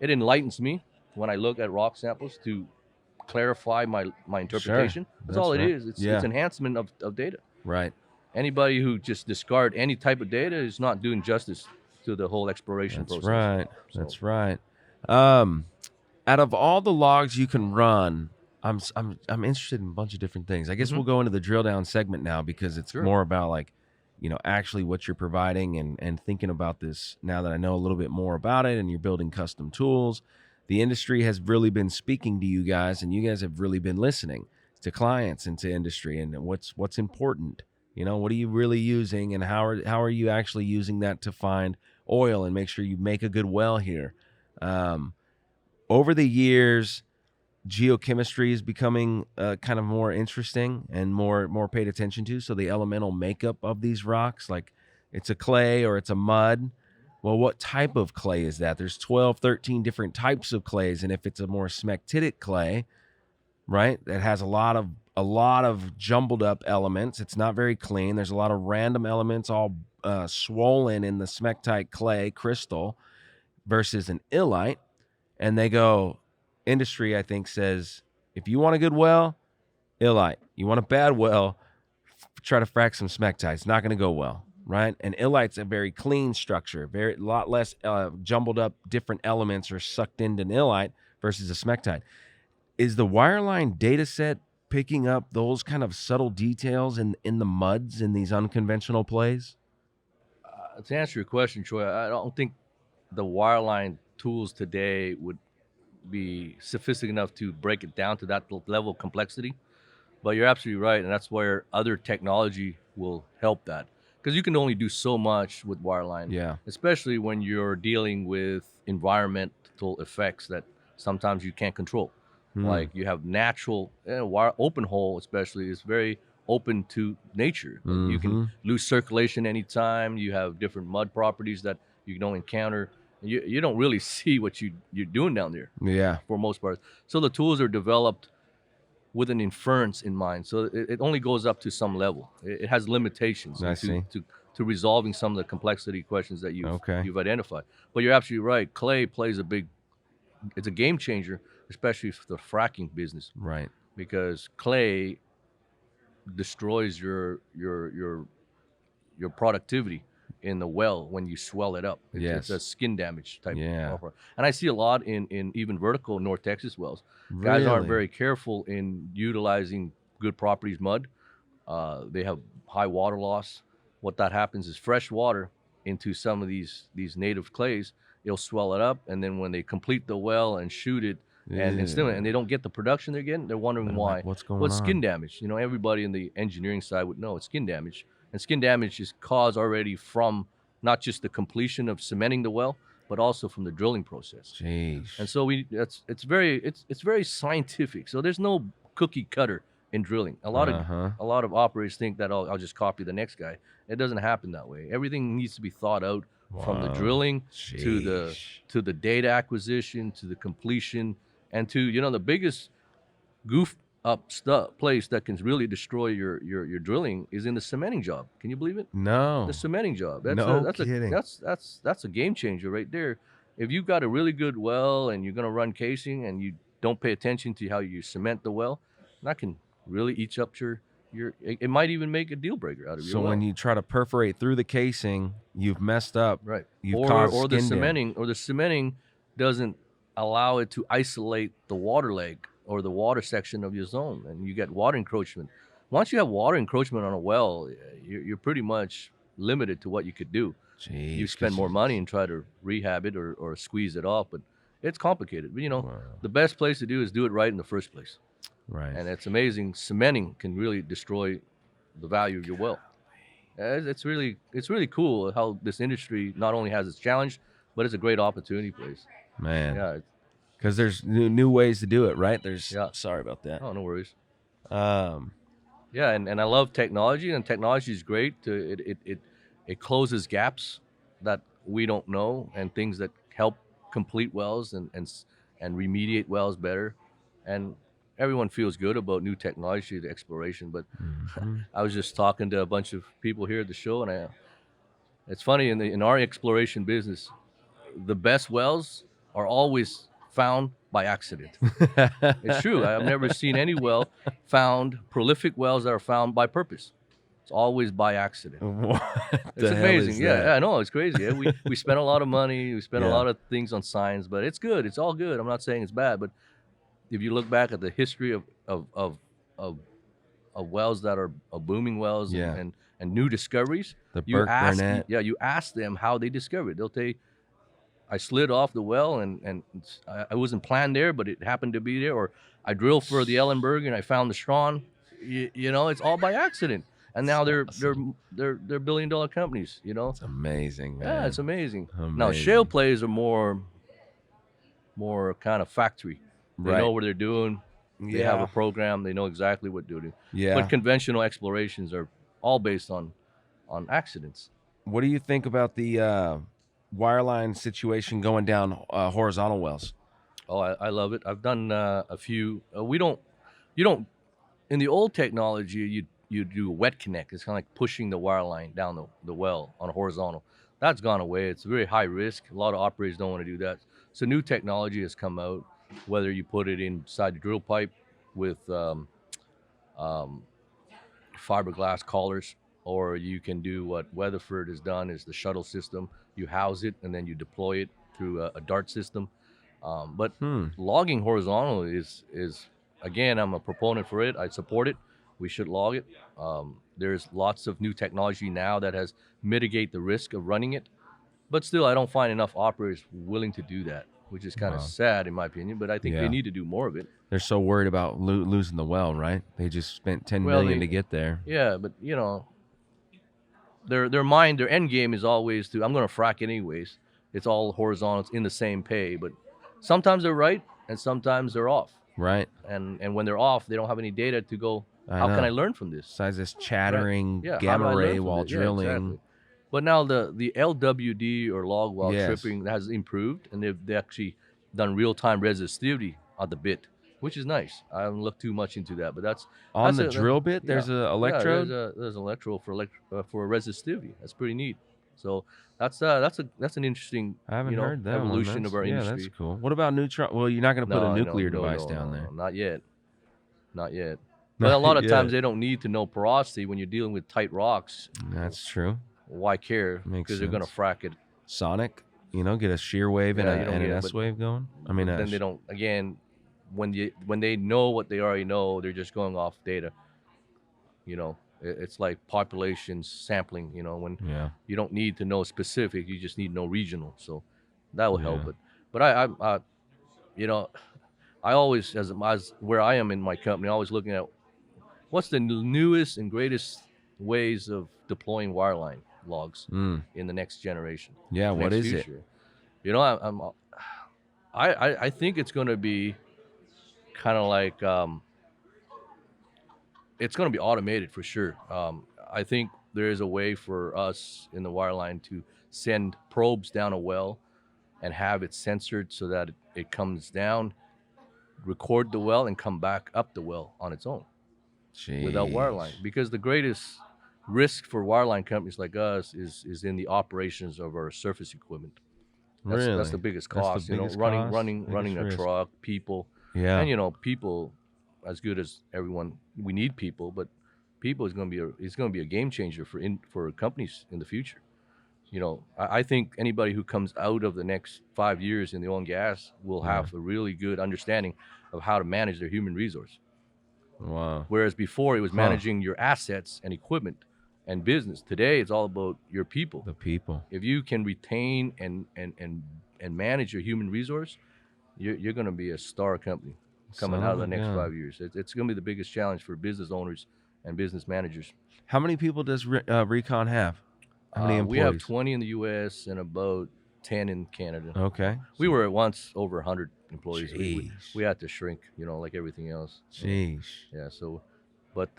S3: it enlightens me when I look at rock samples to clarify my interpretation. That's all
S2: right.
S3: it is. It's enhancement of data.
S2: Right.
S3: Anybody who just discard any type of data is not doing justice to the whole exploration
S2: That's
S3: process.
S2: right.
S3: So-
S2: That's right. Out of all the logs you can run, I'm interested in a bunch of different things. I guess we'll go into the drill down segment now because it's
S3: Sure.
S2: more about actually what you're providing and thinking about this now that I know a little bit more about it and you're building custom tools. The industry has really been speaking to you guys and you guys have really been listening to clients and to industry and what's important. What are you really using and how are you actually using that to find oil and make sure you make a good well here? Over the years, geochemistry is becoming kind of more interesting and more paid attention to. So the elemental makeup of these rocks, like it's a clay or it's a mud. Well, what type of clay is that? There's 12, 13 different types of clays. And if it's a more smectitic clay, right, that has a lot of jumbled up elements, it's not very clean. There's a lot of random elements all swollen in the smectite clay crystal versus an illite. And they go, industry, I think, says, if you want a good well, illite. You want a bad well, try to frack some smectite. It's not going to go well, right? And illite's a very clean structure, a lot less jumbled up different elements are sucked into an illite versus a smectite. Is the wireline data set picking up those kind of subtle details in the muds in these unconventional plays?
S3: To answer your question, Troy, I don't think the wireline tools today would be sophisticated enough to break it down to that level of complexity. But you're absolutely right, and that's where other technology will help that. Because you can only do so much with wireline, especially when you're dealing with environmental effects that sometimes you can't control. Like you have natural, open hole especially is very open to nature. You can lose circulation anytime. You have different mud properties that you don't encounter. You don't really see what you're doing down there.
S2: Yeah.
S3: For most part. So the tools are developed with an inference in mind. So it only goes up to some level. It has limitations to resolving some of the complexity questions that you've identified. But you're absolutely right. Clay plays it's a game changer, especially for the fracking business.
S2: Right.
S3: Because clay destroys your productivity in the well when you swell it up. It's a skin damage type of. And I see a lot in even vertical North Texas wells. Guys aren't very careful in utilizing good properties mud. They have high water loss. What that happens is fresh water into some of these native clays, it'll swell it up, and then when they complete the well and shoot it and they don't get the production they're getting, they're wondering why.
S2: What's going on?
S3: Skin damage. Everybody in the engineering side would know it's skin damage. And skin damage is caused already from not just the completion of cementing the well, but also from the drilling process.
S2: Jeez.
S3: And so it's very scientific. So there's no cookie cutter in drilling. A lot of operators think that I'll just copy the next guy. It doesn't happen that way. Everything needs to be thought out from the drilling to the data acquisition to the completion and to the biggest goof up place that can really destroy your drilling is in the cementing job. Can you believe it?
S2: No.
S3: The cementing job. That's
S2: kidding.
S3: That's a game changer right there. If you've got a really good well and you're going to run casing and you don't pay attention to how you cement the well, that can really eat up your it might even make a deal breaker out of your
S2: So
S3: well.
S2: when you try to perforate through the casing, you've messed up.
S3: Right.
S2: You've caused
S3: or the
S2: skin damage.
S3: cementing doesn't allow it to isolate the water leg or the water section of your zone, and you get water encroachment. Once you have water encroachment on a well, you're pretty much limited to what you could do.
S2: Jeez,
S3: You spend more money and try to rehab it or squeeze it off, but it's complicated. But the best place to do is do it right in the first place.
S2: Right.
S3: And it's amazing. Cementing can really destroy the value of your well. It's really cool how this industry not only has its challenge, but it's a great opportunity place.
S2: Man.
S3: Yeah.
S2: Because there's new ways to do it, right? Sorry about that.
S3: Oh, no worries.
S2: Um,
S3: Yeah, and I love technology, and technology is great. It closes gaps that we don't know, and things that help complete wells and remediate wells better. And everyone feels good about new technology, the exploration. But I was just talking to a bunch of people here at the show, and it's funny in our exploration business, the best wells are always found by accident. It's true. I've never seen any prolific wells that are found by purpose. It's always by accident. It's amazing. Yeah, I know. It's crazy. Yeah, we spend a lot of money. We spend a lot of things on science, but it's good. It's all good. I'm not saying it's bad, but if you look back at the history of wells that are booming wells and new discoveries, you ask them how they discovered it. They'll say, I slid off the well and I wasn't planned there, but it happened to be there. Or I drilled for the Ellenberg and I found the Strawn. It's all by accident. And now they're $1 billion companies.
S2: It's amazing, man.
S3: Yeah, it's amazing. Now shale plays are more kind of factory. They know what they're doing. They have a program. They know exactly what they're doing.
S2: Yeah.
S3: But conventional explorations are all based on accidents.
S2: What do you think about the wireline situation going down horizontal wells?
S3: Oh, I love it. I've done a few. You don't. In the old technology, you do a wet connect. It's kind of like pushing the wire line down the well on a horizontal. That's gone away. It's very high risk. A lot of operators don't want to do that. So new technology has come out. Whether you put it inside the drill pipe with fiberglass collars, or you can do what Weatherford has done is the shuttle system. You house it and then you deploy it through a dart system. But logging horizontal is again, I'm a proponent for it. I support it. We should log it. There's lots of new technology now that has mitigate the risk of running it. But still, I don't find enough operators willing to do that, which is kind of sad in my opinion. But I think they need to do more of it.
S2: They're so worried about losing the well, right? They just spent $10 million to get there.
S3: Yeah, but their end game is always I'm going to frack anyways. It's all horizontal. It's in the same pay. But sometimes they're right and sometimes they're off.
S2: Right.
S3: And when they're off, they don't have any data to go, how can I learn from this?
S2: Besides this chattering gamma ray while drilling.
S3: Yeah, exactly. But now the LWD or log while tripping has improved, and they've actually done real-time resistivity on the bit, which is nice. I haven't looked too much into that, but that's
S2: the drill bit. There's an electrode.
S3: Yeah, there's an electrode for resistivity. That's pretty neat. So that's an interesting
S2: I haven't heard that
S3: evolution of our industry.
S2: Yeah, that's cool. What about neutron? Well, you're not going to put a nuclear device down there.
S3: Not yet. But a lot of times they don't need to know porosity when you're dealing with tight rocks.
S2: That's true.
S3: Why care? Because they're going to frack it.
S2: Sonic, get a shear wave and an S wave going. I mean,
S3: then they don't. Again, when they know what they already know, they're just going off data. It's like population sampling. When you don't need to know specific, you just need to know regional. So that will help it. But I always, as where I am in my company, always looking at what's the newest and greatest ways of deploying wireline logs in the next generation.
S2: Yeah, what is it?
S3: You know, I think it's going to be kind of like it's going to be automated for sure. I think there is a way for us in the wireline to send probes down a well and have it censored so that it comes down, record the well, and come back up the well on its own without
S2: Jeez.
S3: wireline. Because the greatest risk for wireline companies like us is in the operations of our surface equipment. That's the
S2: Really?
S3: biggest
S2: That's the
S3: cost. You know,
S2: biggest cost, biggest
S3: running a
S2: risk.
S3: truck, people,
S2: Yeah.
S3: and people as good as everyone. We need people, but people is going to be a game changer for companies in the future. I think anybody who comes out of the next 5 years in the oil and gas will
S2: Yeah.
S3: have a really good understanding of how to manage their human resource.
S2: Wow.
S3: Whereas before it was
S2: Huh.
S3: managing your assets and equipment and business. Today it's all about your people.
S2: The people.
S3: If you can retain and manage your human resource, you're going to be a star company coming
S2: Son
S3: out
S2: of
S3: of the
S2: a
S3: next
S2: gun.
S3: 5 years. It's going to be the biggest challenge for business owners and business managers.
S2: How many people does Recon have? How many
S3: We have
S2: employees?
S3: 20 in the U.S. and about 10 in Canada.
S2: Okay.
S3: We were at once over 100 employees.
S2: Jeez.
S3: We had to shrink, like everything else.
S2: Jeez.
S3: Yeah. So, but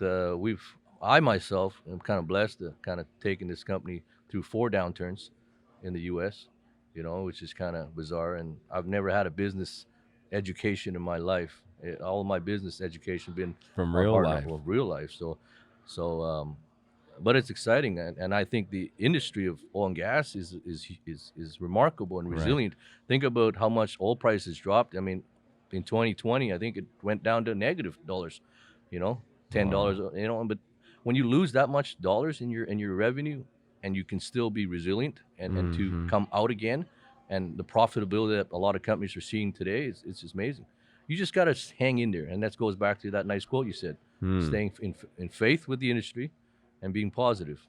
S3: I myself am kind of blessed to kind of taking this company through 4 downturns in the U.S. Which is kind of bizarre. And I've never had a business education in my life. All of my business education been
S2: From
S3: on
S2: real
S3: hard
S2: life.
S3: well, real life. But it's exciting, and I think the industry of oil and gas is remarkable and
S2: Right.
S3: resilient. Think about how much oil prices dropped. I mean, in 2020, I think it went down to negative dollars. $10. But when you lose that much dollars in your revenue, and you can still be resilient and to
S2: Mhm.
S3: come out again, and the profitability that a lot of companies are seeing today it's just amazing. You just got to hang in there, and that goes back to that nice quote you said, staying in faith with the industry and being positive.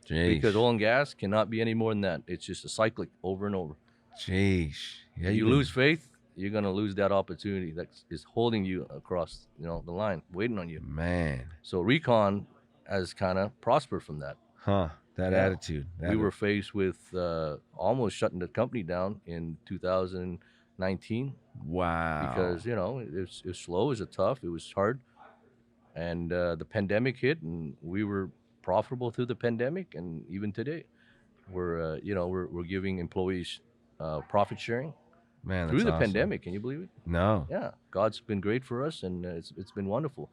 S3: Because
S2: Jeez.
S3: oil and gas cannot be any more than that. It's just a cyclic over and over.
S2: Jeez. Yeah,
S3: If you
S2: you've been-
S3: lose faith, you're gonna lose that opportunity that is holding you across, the line, waiting on you.
S2: Man.
S3: So Recon has kind of prospered from that.
S2: Huh. That
S3: Yeah.
S2: attitude.
S3: We were faced with almost shutting the company down in 2019
S2: Wow.
S3: because it was slow, it was tough, it was hard, and the pandemic hit, and we were profitable through the pandemic, and even today, we're giving employees profit sharing
S2: Man, that's
S3: through the
S2: awesome.
S3: pandemic. Can you believe it?
S2: No.
S3: Yeah, God's been great for us, and it's been wonderful,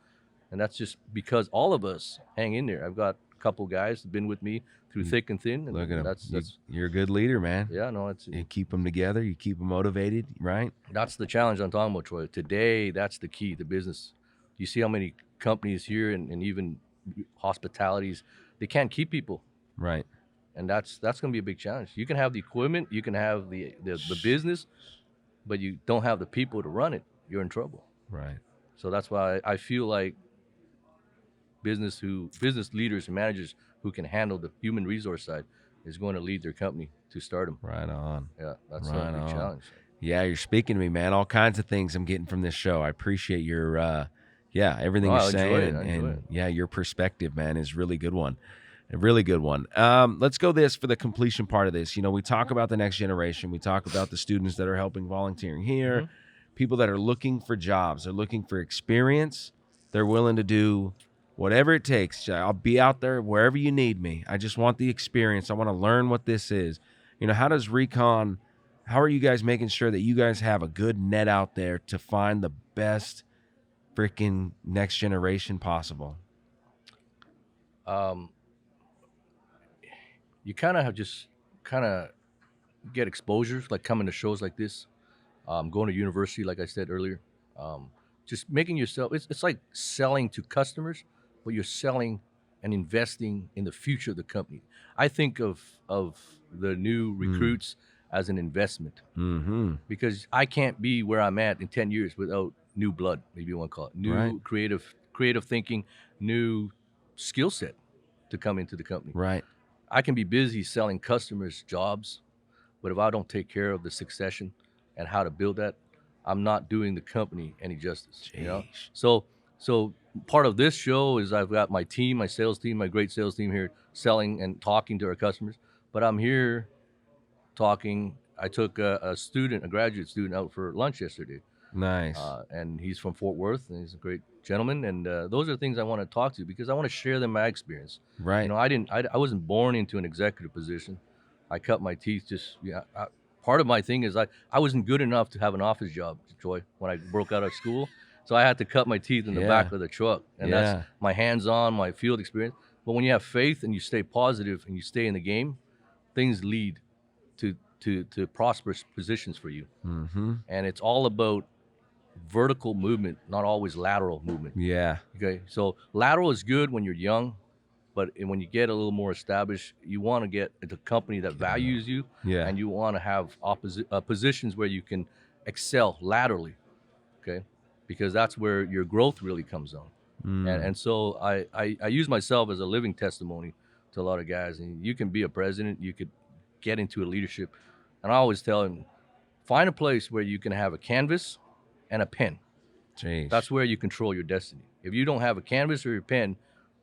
S3: and that's just because all of us hang in there. I've got a couple guys who've been with me through thick and thin, and
S2: Look at him.
S3: That's
S2: You're a good leader, man.
S3: yeah, no, it's
S2: You keep them together. You keep them motivated, right?
S3: that's the challenge I'm talking about, Troy. Today, that's the key to business. You see how many companies here and even hospitalities, they can't keep people,
S2: Right.
S3: and that's going to be a big challenge. You can have the equipment, you can have the business, but you don't have the people to run it. You're in trouble.
S2: Right.
S3: So that's why I feel like business leaders and managers who can handle the human resource side is going to lead their company to stardom.
S2: Right on.
S3: Yeah, that's
S2: Right
S3: a big
S2: on.
S3: challenge.
S2: Yeah, you're speaking to me, man. All kinds of things I'm getting from this show. I appreciate your everything
S3: Oh,
S2: you're
S3: I enjoy
S2: saying,
S3: it. I enjoy it.
S2: yeah, your perspective, man, is really good one. A really good one. Let's go this for the completion part of this. We talk about the next generation. We talk about the students that are helping volunteering here,
S3: Mhm.
S2: people that are looking for jobs. They're looking for experience. They're willing to do whatever it takes. I'll be out there wherever you need me. I just want the experience. I want to learn what this is. How does Recon, how are you guys making sure that you guys have a good net out there to find the best freaking next generation possible?
S3: You kind of just get exposures, like coming to shows like this, going to university, like I said earlier, just making yourself. It's like selling to customers, but you're selling and investing in the future of the company. I think of the new recruits as an investment
S2: Mm-hmm.
S3: because I can't be where I'm at in 10 years without new blood, maybe you want to call it, new
S2: Right.
S3: creative thinking, new skill set to come into the company.
S2: Right.
S3: I can be busy selling customers jobs, but if I don't take care of the succession and how to build that, I'm not doing the company any justice.
S2: Jeez.
S3: So part of this show is I've got my team, my sales team, my great sales team here selling and talking to our customers, but I'm here talking I took a graduate student, out for lunch yesterday.
S2: Nice.
S3: And he's from Fort Worth, and he's a great gentleman. And those are things I want to talk to, because I want to share them my experience.
S2: Right.
S3: I wasn't born into an executive position. I cut my teeth. Part of my thing is I wasn't good enough to have an office job, Troy, when I broke out of school. So I had to cut my teeth in the back of the truck, and that's my hands-on, my field experience. But when you have faith and you stay positive and you stay in the game, things lead to prosperous positions for you.
S2: Mm-hmm.
S3: And it's all about vertical movement, not always lateral movement.
S2: Yeah.
S3: Okay, so lateral is good when you're young, but when you get a little more established, you want to get a company that values you, and you want to have positions where you can excel laterally. Okay, because that's where your growth really comes on. And so I use myself as a living testimony to a lot of guys. And you can be a president, you could get into a leadership, and I always tell them, find a place where you can have a canvas and a pen.
S2: Jeez.
S3: That's where you control your destiny. If you don't have a canvas or your pen,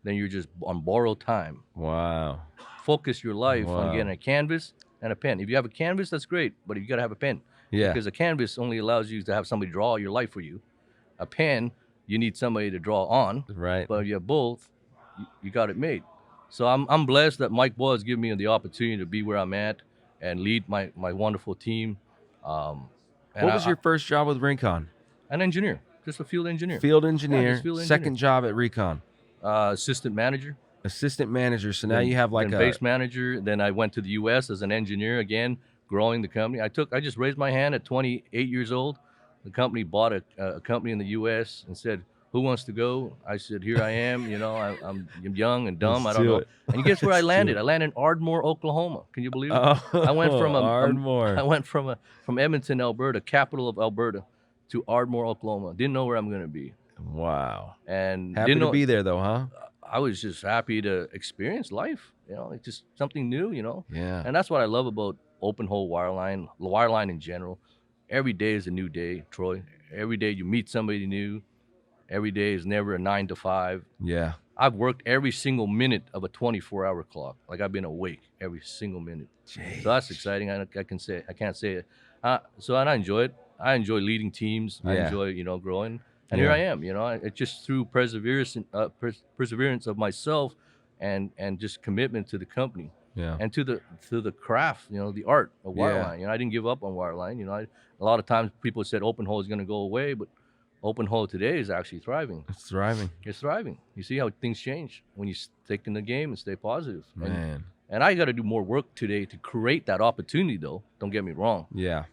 S3: then you're just on borrowed time.
S2: Wow.
S3: Focus your life on getting a canvas and a pen. If you have a canvas, that's great, but you got to have a pen.
S2: Yeah.
S3: Because a canvas only allows you to have somebody draw your life for you. A pen, you need somebody to draw on.
S2: Right.
S3: But if you have both, you got it made. So I'm blessed that Mike Boyle has given me the opportunity to be where I'm at and lead my wonderful team.
S2: What was your first job with Recon?
S3: An engineer, just a field engineer.
S2: Field engineer.
S3: Yeah, just field engineer.
S2: Second job at Recon.
S3: Assistant manager.
S2: Assistant manager. So now you have like a
S3: base manager. Then I went to the U.S. as an engineer again, growing the company. I just raised my hand at 28 years old. The company bought a company in the U.S. and said, "Who wants to go?" I said, "Here I am." You know, I'm young and dumb.
S2: Let's
S3: I don't
S2: do
S3: know.
S2: it.
S3: And guess where I landed? I landed in Ardmore, Oklahoma. Can you believe it? I went from
S2: Ardmore.
S3: I went from Edmonton, Alberta, capital of Alberta, to Ardmore, Oklahoma. Didn't know where I'm going to be.
S2: Wow.
S3: And
S2: Happy to be there though, huh?
S3: I was just happy to experience life. You know, it's just something new. You know.
S2: Yeah.
S3: And that's what I love about open hole wireline in general. Every day is a new day, Troy. Every day you meet somebody new. Every day is never a 9 to 5.
S2: Yeah.
S3: I've worked every single minute of a 24-hour clock. Like I've been awake every single minute.
S2: Jeez.
S3: So that's exciting. I can't say it. And I enjoy it. I enjoy leading teams. I enjoy growing. And here I am. It's just through perseverance of myself, and just commitment to the company.
S2: Yeah.
S3: And to the craft, the art of wireline. I didn't give up on wireline. A lot of times people said open hole is going to go away, but open hole today is actually thriving.
S2: It's thriving.
S3: It's thriving. You see how things change when you stick in the game and stay positive.
S2: Man.
S3: And I got to do more work today to create that opportunity, though. Don't get me wrong.
S2: Yeah.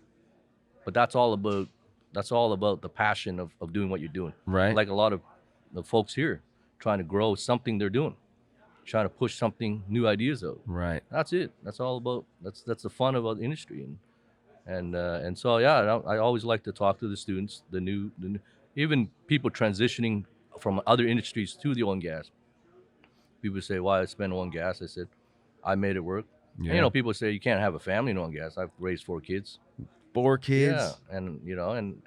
S3: But that's all about the passion of doing what you're doing.
S2: Right.
S3: Like a lot of the folks here trying to grow something they're doing, trying to push something, new ideas out.
S2: Right.
S3: That's it. That's all about. That's the fun of the industry, and so I always like to talk to the students, the new even people transitioning from other industries to the oil and gas. People say, "Why I spend oil and gas?" I said, "I made it work."
S2: Yeah.
S3: And, people say you can't have a family in oil and gas. I've raised 4 kids.
S2: 4 kids.
S3: Yeah, and and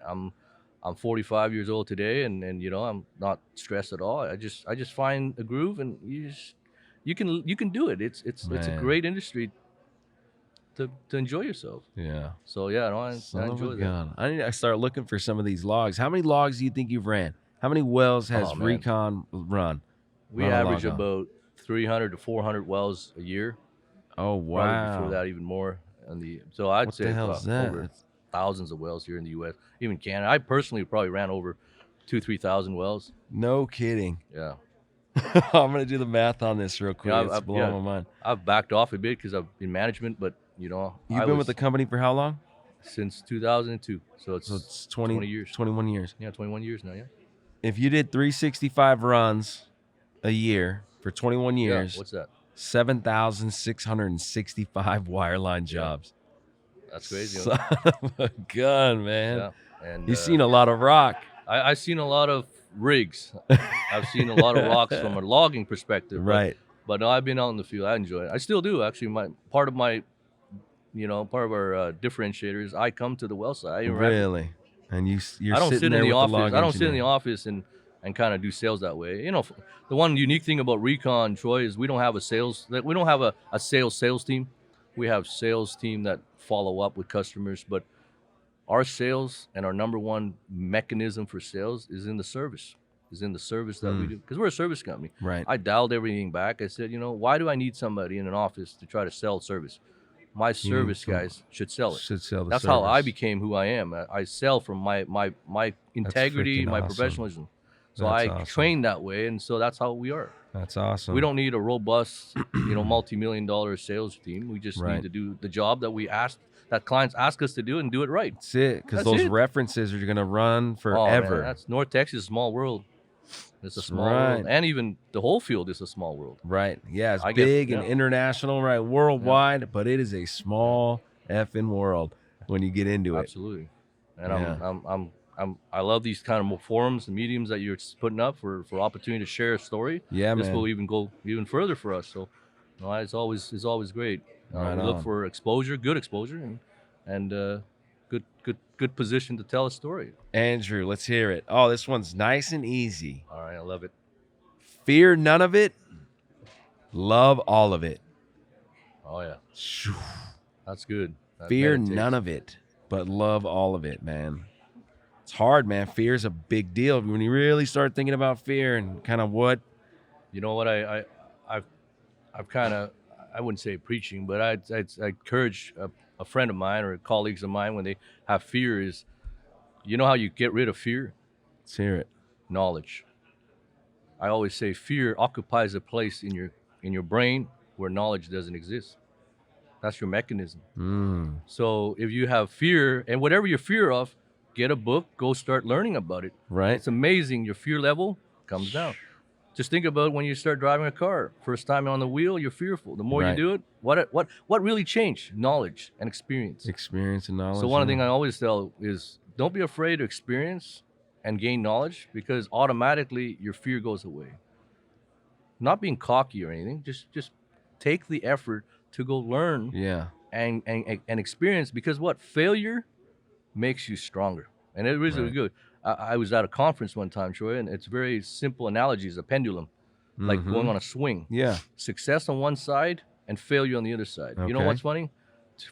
S3: I'm 45 years old today, and I'm not stressed at all. I just find a groove, and you can do it. It's a great industry to enjoy yourself.
S2: Yeah.
S3: So I enjoy that.
S2: I need to start looking for some of these logs. How many logs do you think you've ran? How many wells has Recon run?
S3: We average about 300 to 400 wells a year.
S2: Oh wow!
S3: Probably before that, even more. So I'd
S2: what
S3: say
S2: the hell is that?
S3: Over thousands of wells here in the U.S., even Canada. I personally probably ran over 2,000-3,000 wells.
S2: No kidding.
S3: Yeah.
S2: I'm gonna do the math on this real quick. It's blowing my mind.
S3: I've backed off a bit because I've been management, but
S2: You've been with the company for how long?
S3: Since 2002. So it's 20 years.
S2: 21 years.
S3: Yeah, 21 years now. Yeah.
S2: If you did 365 runs a year for 21 years,
S3: what's that?
S2: 7,665 wireline jobs.
S3: That's crazy.
S2: Son of a gun, man.
S3: Yeah. And
S2: You've seen a lot of rock.
S3: I've seen a lot of rigs. I've seen a lot of rocks from a logging perspective.
S2: Right.
S3: But no, I've been out in the field. I enjoy it. I still do, actually. Part of our differentiator is I come to the well side.
S2: Really? And you're
S3: I don't
S2: sitting
S3: sit in
S2: there
S3: the
S2: with
S3: office.
S2: the log
S3: I don't sit in the
S2: engineer.
S3: office and kind of do sales that way. The one unique thing about Recon, Troy, is we don't have a sales team. We have sales team that follow up with customers, but our sales and our number one mechanism for sales is in the service. That we do, because we're a service company.
S2: Right.
S3: I dialed everything back. I said, why do I need somebody in an office to try to sell service? My service guys should sell it.
S2: Should sell the
S3: That's
S2: service.
S3: how I became who I am. I sell from my integrity,
S2: freaking
S3: my
S2: awesome.
S3: professionalism. So
S2: That's
S3: I
S2: awesome.
S3: train that way, and so that's how we are.
S2: That's awesome.
S3: We don't need a robust, multi-million-dollar sales team. We just
S2: Right.
S3: need to do the job that clients ask us to do and do it right.
S2: That's it, because
S3: That's
S2: those
S3: it.
S2: references are going to run
S3: Oh, man,
S2: forever.
S3: that's North Texas is a small world. It's a small
S2: right.
S3: world, and even the whole field is a small world.
S2: Right. Yeah, it's
S3: I get-
S2: big and
S3: yeah.
S2: international, right? Worldwide, but it is a small effing world when you get into it.
S3: Absolutely. And
S2: Yeah.
S3: I love these kind of forums and mediums that you're putting up for opportunity to share a story.
S2: Yeah,
S3: This
S2: man.
S3: will even go even further for us. So, it's always great.
S2: Right
S3: we look
S2: on.
S3: for exposure, good exposure, and good position to tell a story.
S2: Andrew, let's hear it. Oh, this one's nice and easy.
S3: All right, I love it.
S2: Fear none of it. Love all of it.
S3: Oh yeah,
S2: Shoo.
S3: that's good. That
S2: Fear
S3: meditates.
S2: none of it, but love all of it, man. It's hard, man. Fear is a big deal. When you really start thinking about fear and kind of what,
S3: You know what? I've kind of, I wouldn't say preaching, but I encourage a friend of mine or colleagues of mine when they have fear is, how you get rid of fear?
S2: let's hear it.
S3: Knowledge. I always say fear occupies a place in your brain where knowledge doesn't exist. That's your mechanism. So if you have fear, and whatever you're fear of, get a book, go start learning about it.
S2: Right?
S3: It's amazing. Your fear level comes down. Just think about when you start driving a car. First time on the wheel, you're fearful. The more
S2: Right.
S3: you do it, what really changed? Knowledge and experience.
S2: Experience and knowledge.
S3: So one
S2: yeah.
S3: thing I always tell is don't be afraid to experience and gain knowledge, because automatically your fear goes away. Not being cocky or anything, just take the effort to go learn
S2: Yeah.
S3: and experience, because what? Failure makes you stronger. And it is
S2: Right.
S3: good. I was at a conference one time, Troy, and it's very simple analogy. It's a pendulum, like
S2: Mhm.
S3: going on a swing.
S2: Yeah.
S3: Success on one side and failure on the other side. You know
S2: Okay.
S3: what's funny?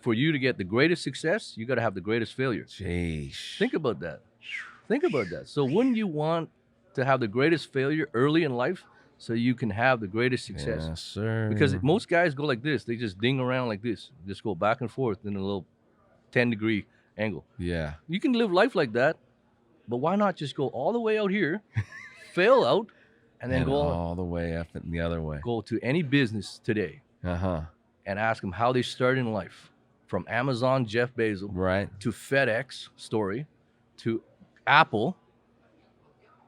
S3: For you to get the greatest success, you got to have the greatest failure.
S2: Jeez.
S3: Think about that. Think about that. So wouldn't you want to have the greatest failure early in life so you can have the greatest success?
S2: Yes, sir.
S3: Because most guys go like this. They just ding around like this. Just go back and forth in a little 10-degree angle.
S2: yeah.
S3: You can live life like that, but why not just go all the way out here, fail out, and then go
S2: all the way up and the other way.
S3: to any business today
S2: Uh-huh.
S3: and ask them how they started in life, from Amazon, Jeff Bezos,
S2: Right.
S3: to FedEx story, to Apple.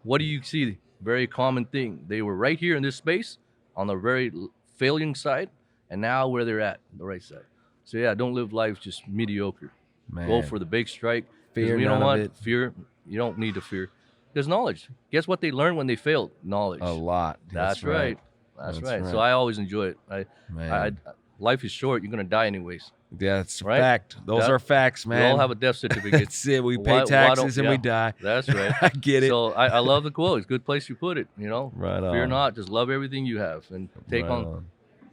S3: What do you see? Very common thing. They were right here in this space on the very failing side, and now where they're at, the right side. So yeah, don't live life just mediocre.
S2: Man.
S3: Go for the big strike. 'Cause
S2: Fear
S3: you know
S2: none of
S3: what?
S2: it.
S3: Fear. You don't need to fear. There's knowledge. Guess what they learned when they failed? Knowledge.
S2: A lot.
S3: That's right. That's right.
S2: right.
S3: So I always enjoy it.
S2: Man.
S3: Life is short. You're gonna die anyways.
S2: That's a
S3: right?
S2: fact. Those
S3: That-
S2: are facts, man.
S3: We all have a death certificate.
S2: That's it. We
S3: Why-
S2: pay
S3: why
S2: taxes
S3: don't-
S2: and we
S3: yeah.
S2: die.
S3: That's right.
S2: I get it.
S3: So I love the quote. It's a good place you put it.
S2: Right
S3: Fear
S2: on.
S3: not. Just love everything you have and take
S2: Right
S3: on.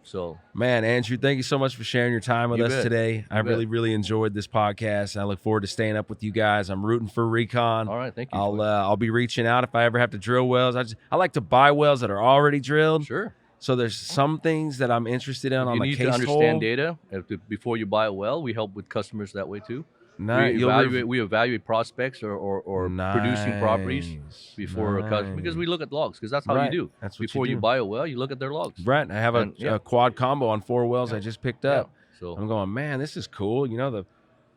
S3: So
S2: Man, Andrew, thank you so much for sharing your time with
S3: You
S2: us
S3: bet.
S2: today. I
S3: You bet.
S2: really enjoyed this podcast. I look forward to staying up with you guys. I'm rooting for Recon.
S3: all right. Thank you.
S2: I'll be reaching out if I ever have to drill wells. I like to buy wells that are already drilled.
S3: Sure.
S2: So there's some things that I'm interested in on
S3: You
S2: the
S3: need
S2: case
S3: to understand
S2: hole.
S3: data before you buy a well. We help with customers that way too.
S2: Nice.
S3: We evaluate prospects or producing properties before a customer, because we look at logs, because that's how
S2: Right.
S3: you do.
S2: That's what
S3: Before
S2: you
S3: you
S2: do.
S3: buy a well, you look at their logs.
S2: Right. I have
S3: And, yeah.
S2: a quad combo on 4 wells I just picked
S3: Yeah.
S2: up.
S3: So
S2: I'm going, man, this is cool.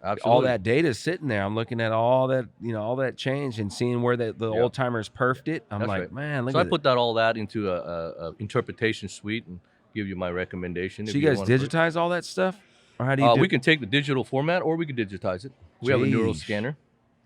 S2: All
S3: absolutely.
S2: that data is sitting there. I'm looking at all that, all that change and seeing where the
S3: Yeah.
S2: old timers perfed it. I'm
S3: That's
S2: like,
S3: right.
S2: man, look
S3: So I
S2: at
S3: put all that into a interpretation suite and give you my recommendation.
S2: it.
S3: if
S2: So you guys
S3: wanna put it.
S2: digitize all that stuff? Or how do you do
S3: We can take the digital format, or we could digitize it. We have a neural
S2: Jeez.
S3: scanner.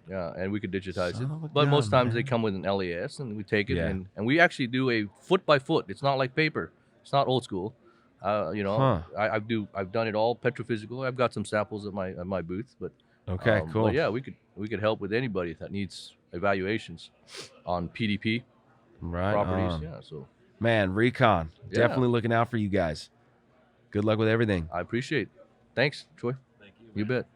S3: Yeah, and we could digitize
S2: Son
S3: it.
S2: of a
S3: But most
S2: gun,
S3: times they
S2: man.
S3: come with an LAS, and we take it
S2: Yeah.
S3: and we actually do a foot by foot. It's not like paper. It's not old school.
S2: Huh.
S3: I've done it all petrophysical. I've got some samples at my booth, but
S2: Okay, cool.
S3: But yeah, we could help with anybody that needs evaluations on PDP
S2: Right.
S3: properties.
S2: on.
S3: Yeah, so
S2: Man, Recon.
S3: Yeah.
S2: Definitely looking out for you guys. Good luck with everything.
S3: I appreciate it. Thanks, Troy.
S2: Thank you.
S3: You bet.